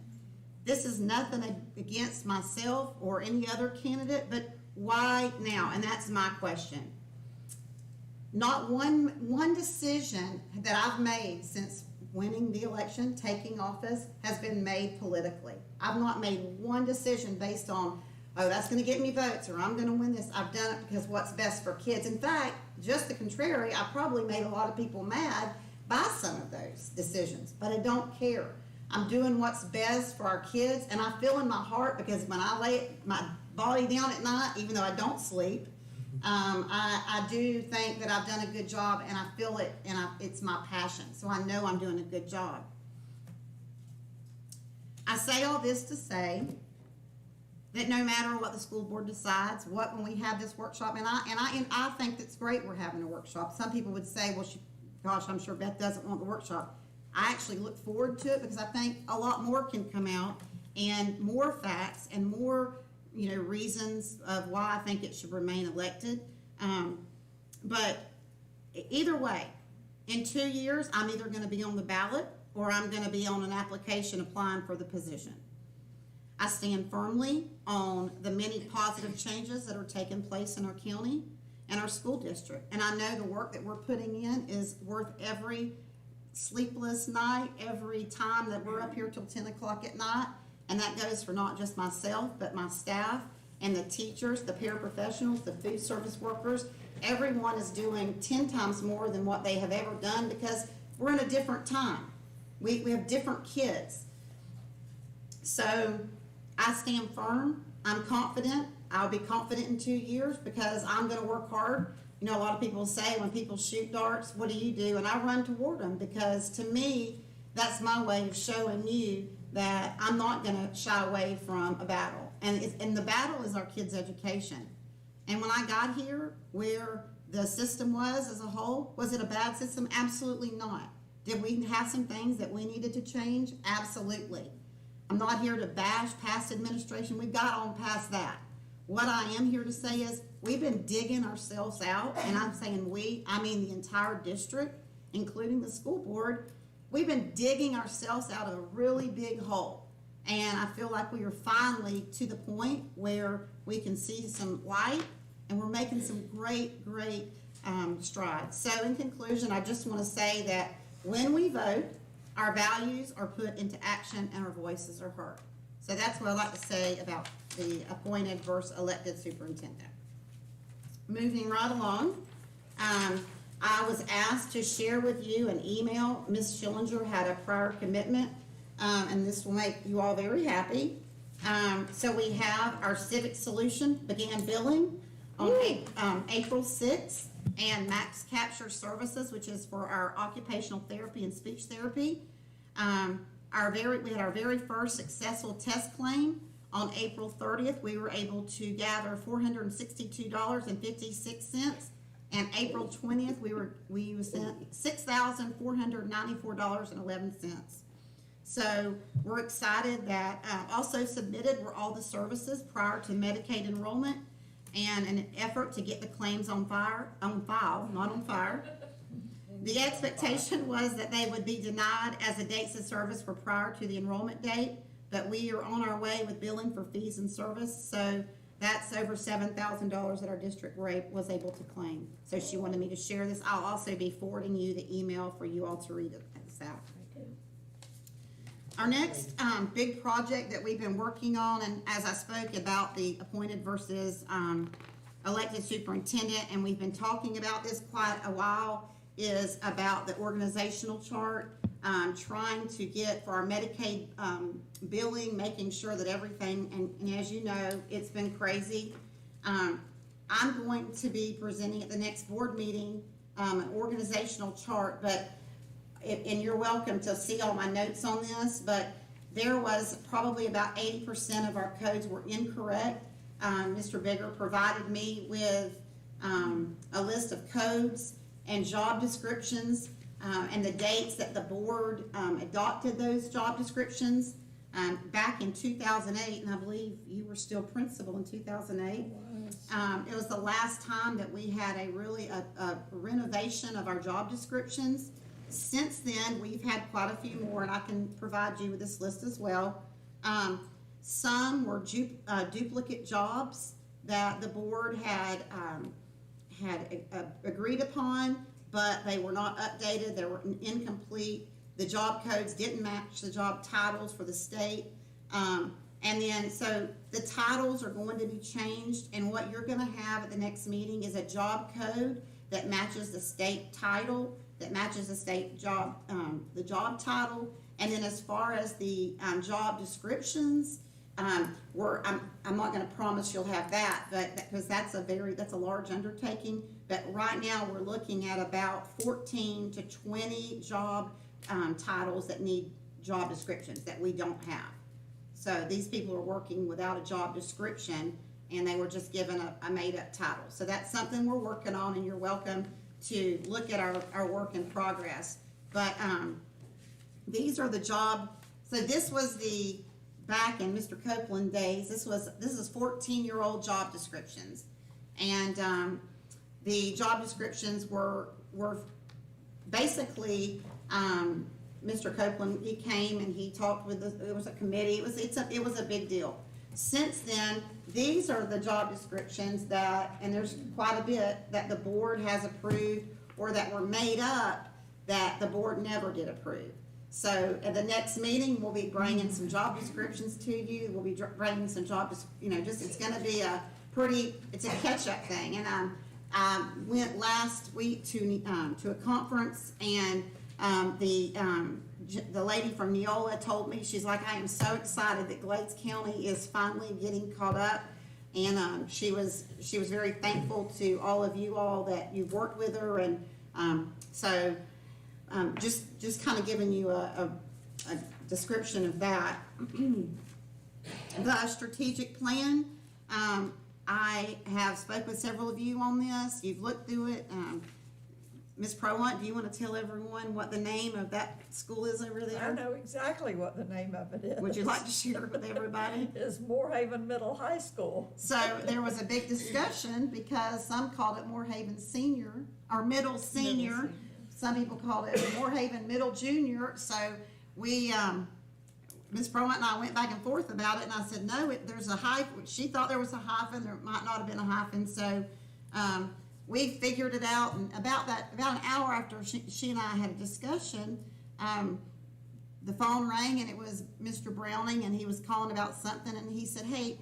This is nothing against myself or any other candidate, but why now? And that's my question. Not one decision that I've made since winning the election, taking office, has been made politically. I've not made one decision based on, oh, that's going to get me votes, or I'm going to win this. I've done it because what's best for kids. In fact, just the contrary, I probably made a lot of people mad by some of those decisions, but I don't care. I'm doing what's best for our kids, and I feel in my heart, because when I lay my body down at night, even though I don't sleep, I do think that I've done a good job, and I feel it, and it's my passion, so I know I'm doing a good job. I say all this to say that no matter what the school board decides, when we have this workshop, and I think it's great we're having a workshop. Some people would say, well, gosh, I'm sure Beth doesn't want the workshop. I actually look forward to it because I think a lot more can come out and more facts and more, reasons of why I think it should remain elected. But either way, in 2 years, I'm either gonna be on the ballot or I'm gonna be on an application applying for the position. I stand firmly on the many positive changes that are taking place in our county and our school district. And I know the work that we're putting in is worth every sleepless night, every time that we're up here till 10 o'clock at night. And that goes for not just myself, but my staff and the teachers, the paraprofessionals, the food service workers. Everyone is doing 10 times more than what they have ever done because we're in a different time. We have different kids. So I stand firm. I'm confident. I'll be confident in 2 years because I'm going to work hard. A lot of people say when people shoot darts, what do you do? And I run toward them because to me, that's my way of showing you that I'm not going to shy away from a battle. And the battle is our kids' education. And when I got here, where the system was as a whole, was it a bad system? Absolutely not. Did we have some things that we needed to change? Absolutely. I'm not here to bash past administration. We've got on past that. What I am here to say is we've been digging ourselves out, and I'm saying we, I mean the entire district, including the school board. We've been digging ourselves out of a really big hole. And I feel like we are finally to the point where we can see some light and we're making some great strides. So in conclusion, I just want to say that when we vote, our values are put into action and our voices are heard. So that's what I'd like to say about the appointed versus elected superintendent. Moving right along, I was asked to share with you an email. Ms. Schillinger had a prior commitment, and this will make you all very happy. So we have our Civic Solution began billing on April 6th, and Max Capture Services, which is for our occupational therapy and speech therapy. We had our very first successful test claim on April 30th. We were able to gather $462.56. And April 20th, we sent $6,494.11. So we're excited that also submitted were all the services prior to Medicaid enrollment and an effort to get the claims on file, not on fire. The expectation was that they would be denied as the dates of service were prior to the enrollment date, but we are on our way with billing for fees and service. So that's over $7,000 that our district was able to claim. So she wanted me to share this. I'll also be forwarding you the email for you all to read this out. Our next big project that we've been working on, and as I spoke about the appointed versus elected superintendent, and we've been talking about this quite a while, is about the organizational chart. Trying to get for our Medicaid billing, making sure that everything, and as you know, it's been crazy. I'm going to be presenting at the next board meeting an organizational chart, and you're welcome to see all my notes on this, but there was probably about 80% of our codes were incorrect. Mr. Bigger provided me with a list of codes and job descriptions and the dates that the board adopted those job descriptions back in 2008, and I believe you were still principal in 2008. It was the last time that we had a renovation of our job descriptions. Since then, we've had quite a few more, and I can provide you with this list as well. Some were duplicate jobs that the board had agreed upon, but they were not updated. They were incomplete. The job codes didn't match the job titles for the state. And then, so the titles are going to be changed, and what you're gonna have at the next meeting is a job code that matches the state title, that matches the state job, the job title. And then as far as the job descriptions, I'm not gonna promise you'll have that, but because that's a large undertaking. But right now, we're looking at about 14 to 20 job titles that need job descriptions that we don't have. So these people are working without a job description, and they were just given a made-up title. So that's something we're working on, and you're welcome to look at our work in progress. But, these are the job, so this was the, back in Mr. Copeland days, this is 14-year-old job descriptions. And, the job descriptions were basically, Mr. Copeland, he came and he talked with it was a committee, it was a big deal. Since then, these are the job descriptions that, and there's quite a bit, that the board has approved or that were made up that the board never did approve. So at the next meeting, we'll be bringing some job descriptions to you, we'll be bringing some it's gonna be it's a catch-up thing. And I went last week to a conference, and the lady from Neola told me, she's like, I am so excited that Glades County is finally getting caught up. And she was very thankful to all of you all that you've worked with her. And so just kind of giving you a description of that. The strategic plan, I have spoke with several of you on this. You've looked through it. Ms. Prowant, do you want to tell everyone what the name of that school is over there? I know exactly what the name of it is. Would you like to share it with everybody? It's Moorhaven Middle High School. So there was a big discussion because some called it Moorhaven Senior, or Middle Senior. Some people called it Moorhaven Middle Junior. So we, Ms. Prowant and I went back and forth about it, and I said, no, there's a hyphen. She thought there was a hyphen. There might not have been a hyphen. So we figured it out, and about an hour after she and I had a discussion, the phone rang, and it was Mr. Browning, and he was calling about something, and he said, hey,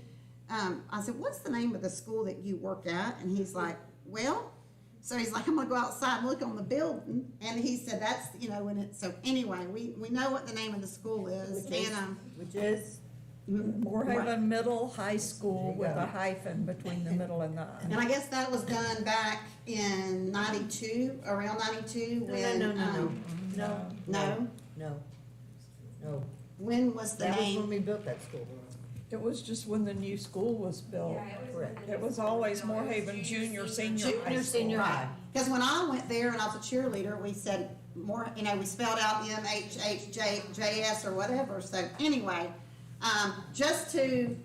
I said, what's the name of the school that you work at? And he's like, well, so he's like, I'm gonna go outside and look on the building, and he said, that's, so anyway, we know what the name of the school is, which is Moorhaven Middle High School with a hyphen between the middle and the I. And I guess that was done back in '92, around '92, when. No. When was the That was name? when we built that school. It was just when the new school was built. It was always Moorhaven Junior, Senior High School. Senior high. Because when I went there and I was a cheerleader, we said more, we spelled out MHHJS or whatever. So anyway, just to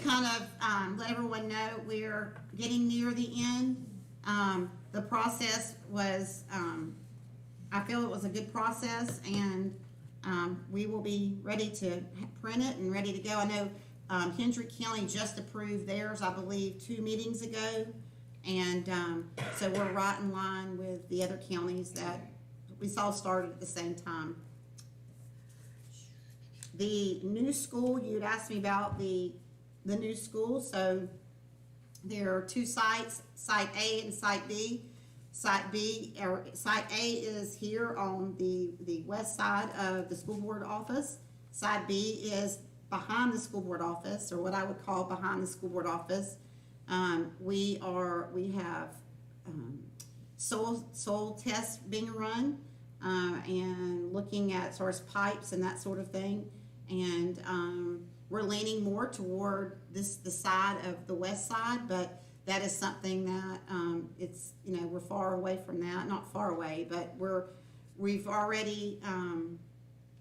kind of let everyone know, we're getting near the end. The process was, I feel it was a good process, and we will be ready to print it and ready to go. I know Hendrick County just approved theirs, I believe, 2 meetings ago. And so we're right in line with the other counties that we saw started at the same time. The new school, you'd asked me about the new school. So there are 2 sites, Site A and Site B. Site A is here on the west side of the school board office. Site B is behind the school board office, or what I would call behind the school board office. We have soil tests being run, and looking at sort of pipes and that sort of thing. And we're leaning more toward the side of the west side, but that is something that it's, we're far away from that. Not far away, but we've already,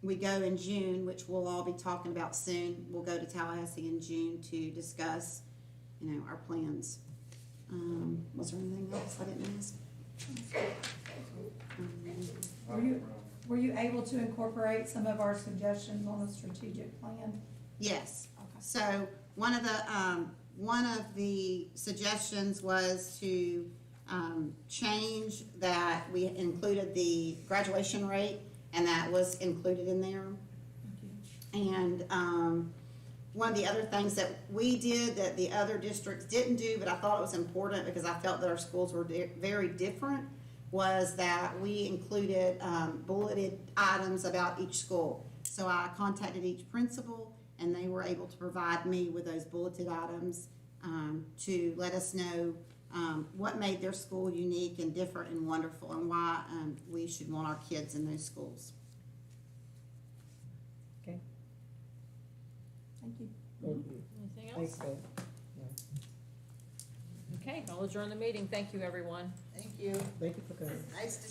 we go in June, which we'll all be talking about soon. We'll go to Tallahassee in June to discuss, our plans. Was there anything else I didn't ask? Were you able to incorporate some of our suggestions on the strategic plan? Yes. Okay. So one of the suggestions was to change that we included the graduation rate, and that was included in there. And one of the other things that we did that the other districts didn't do, but I thought it was important because I felt that our schools were very different, was that we included bulleted items about each school. So I contacted each principal, and they were able to provide me with those bulleted items to let us know what made their school unique and different and wonderful, and why we should want our kids in those schools. Okay. Thank you. Anything else? Thanks, Dave. Okay, I'll adjourn the meeting. Thank you, everyone. Thank you. you. Thank you for coming. Nice to see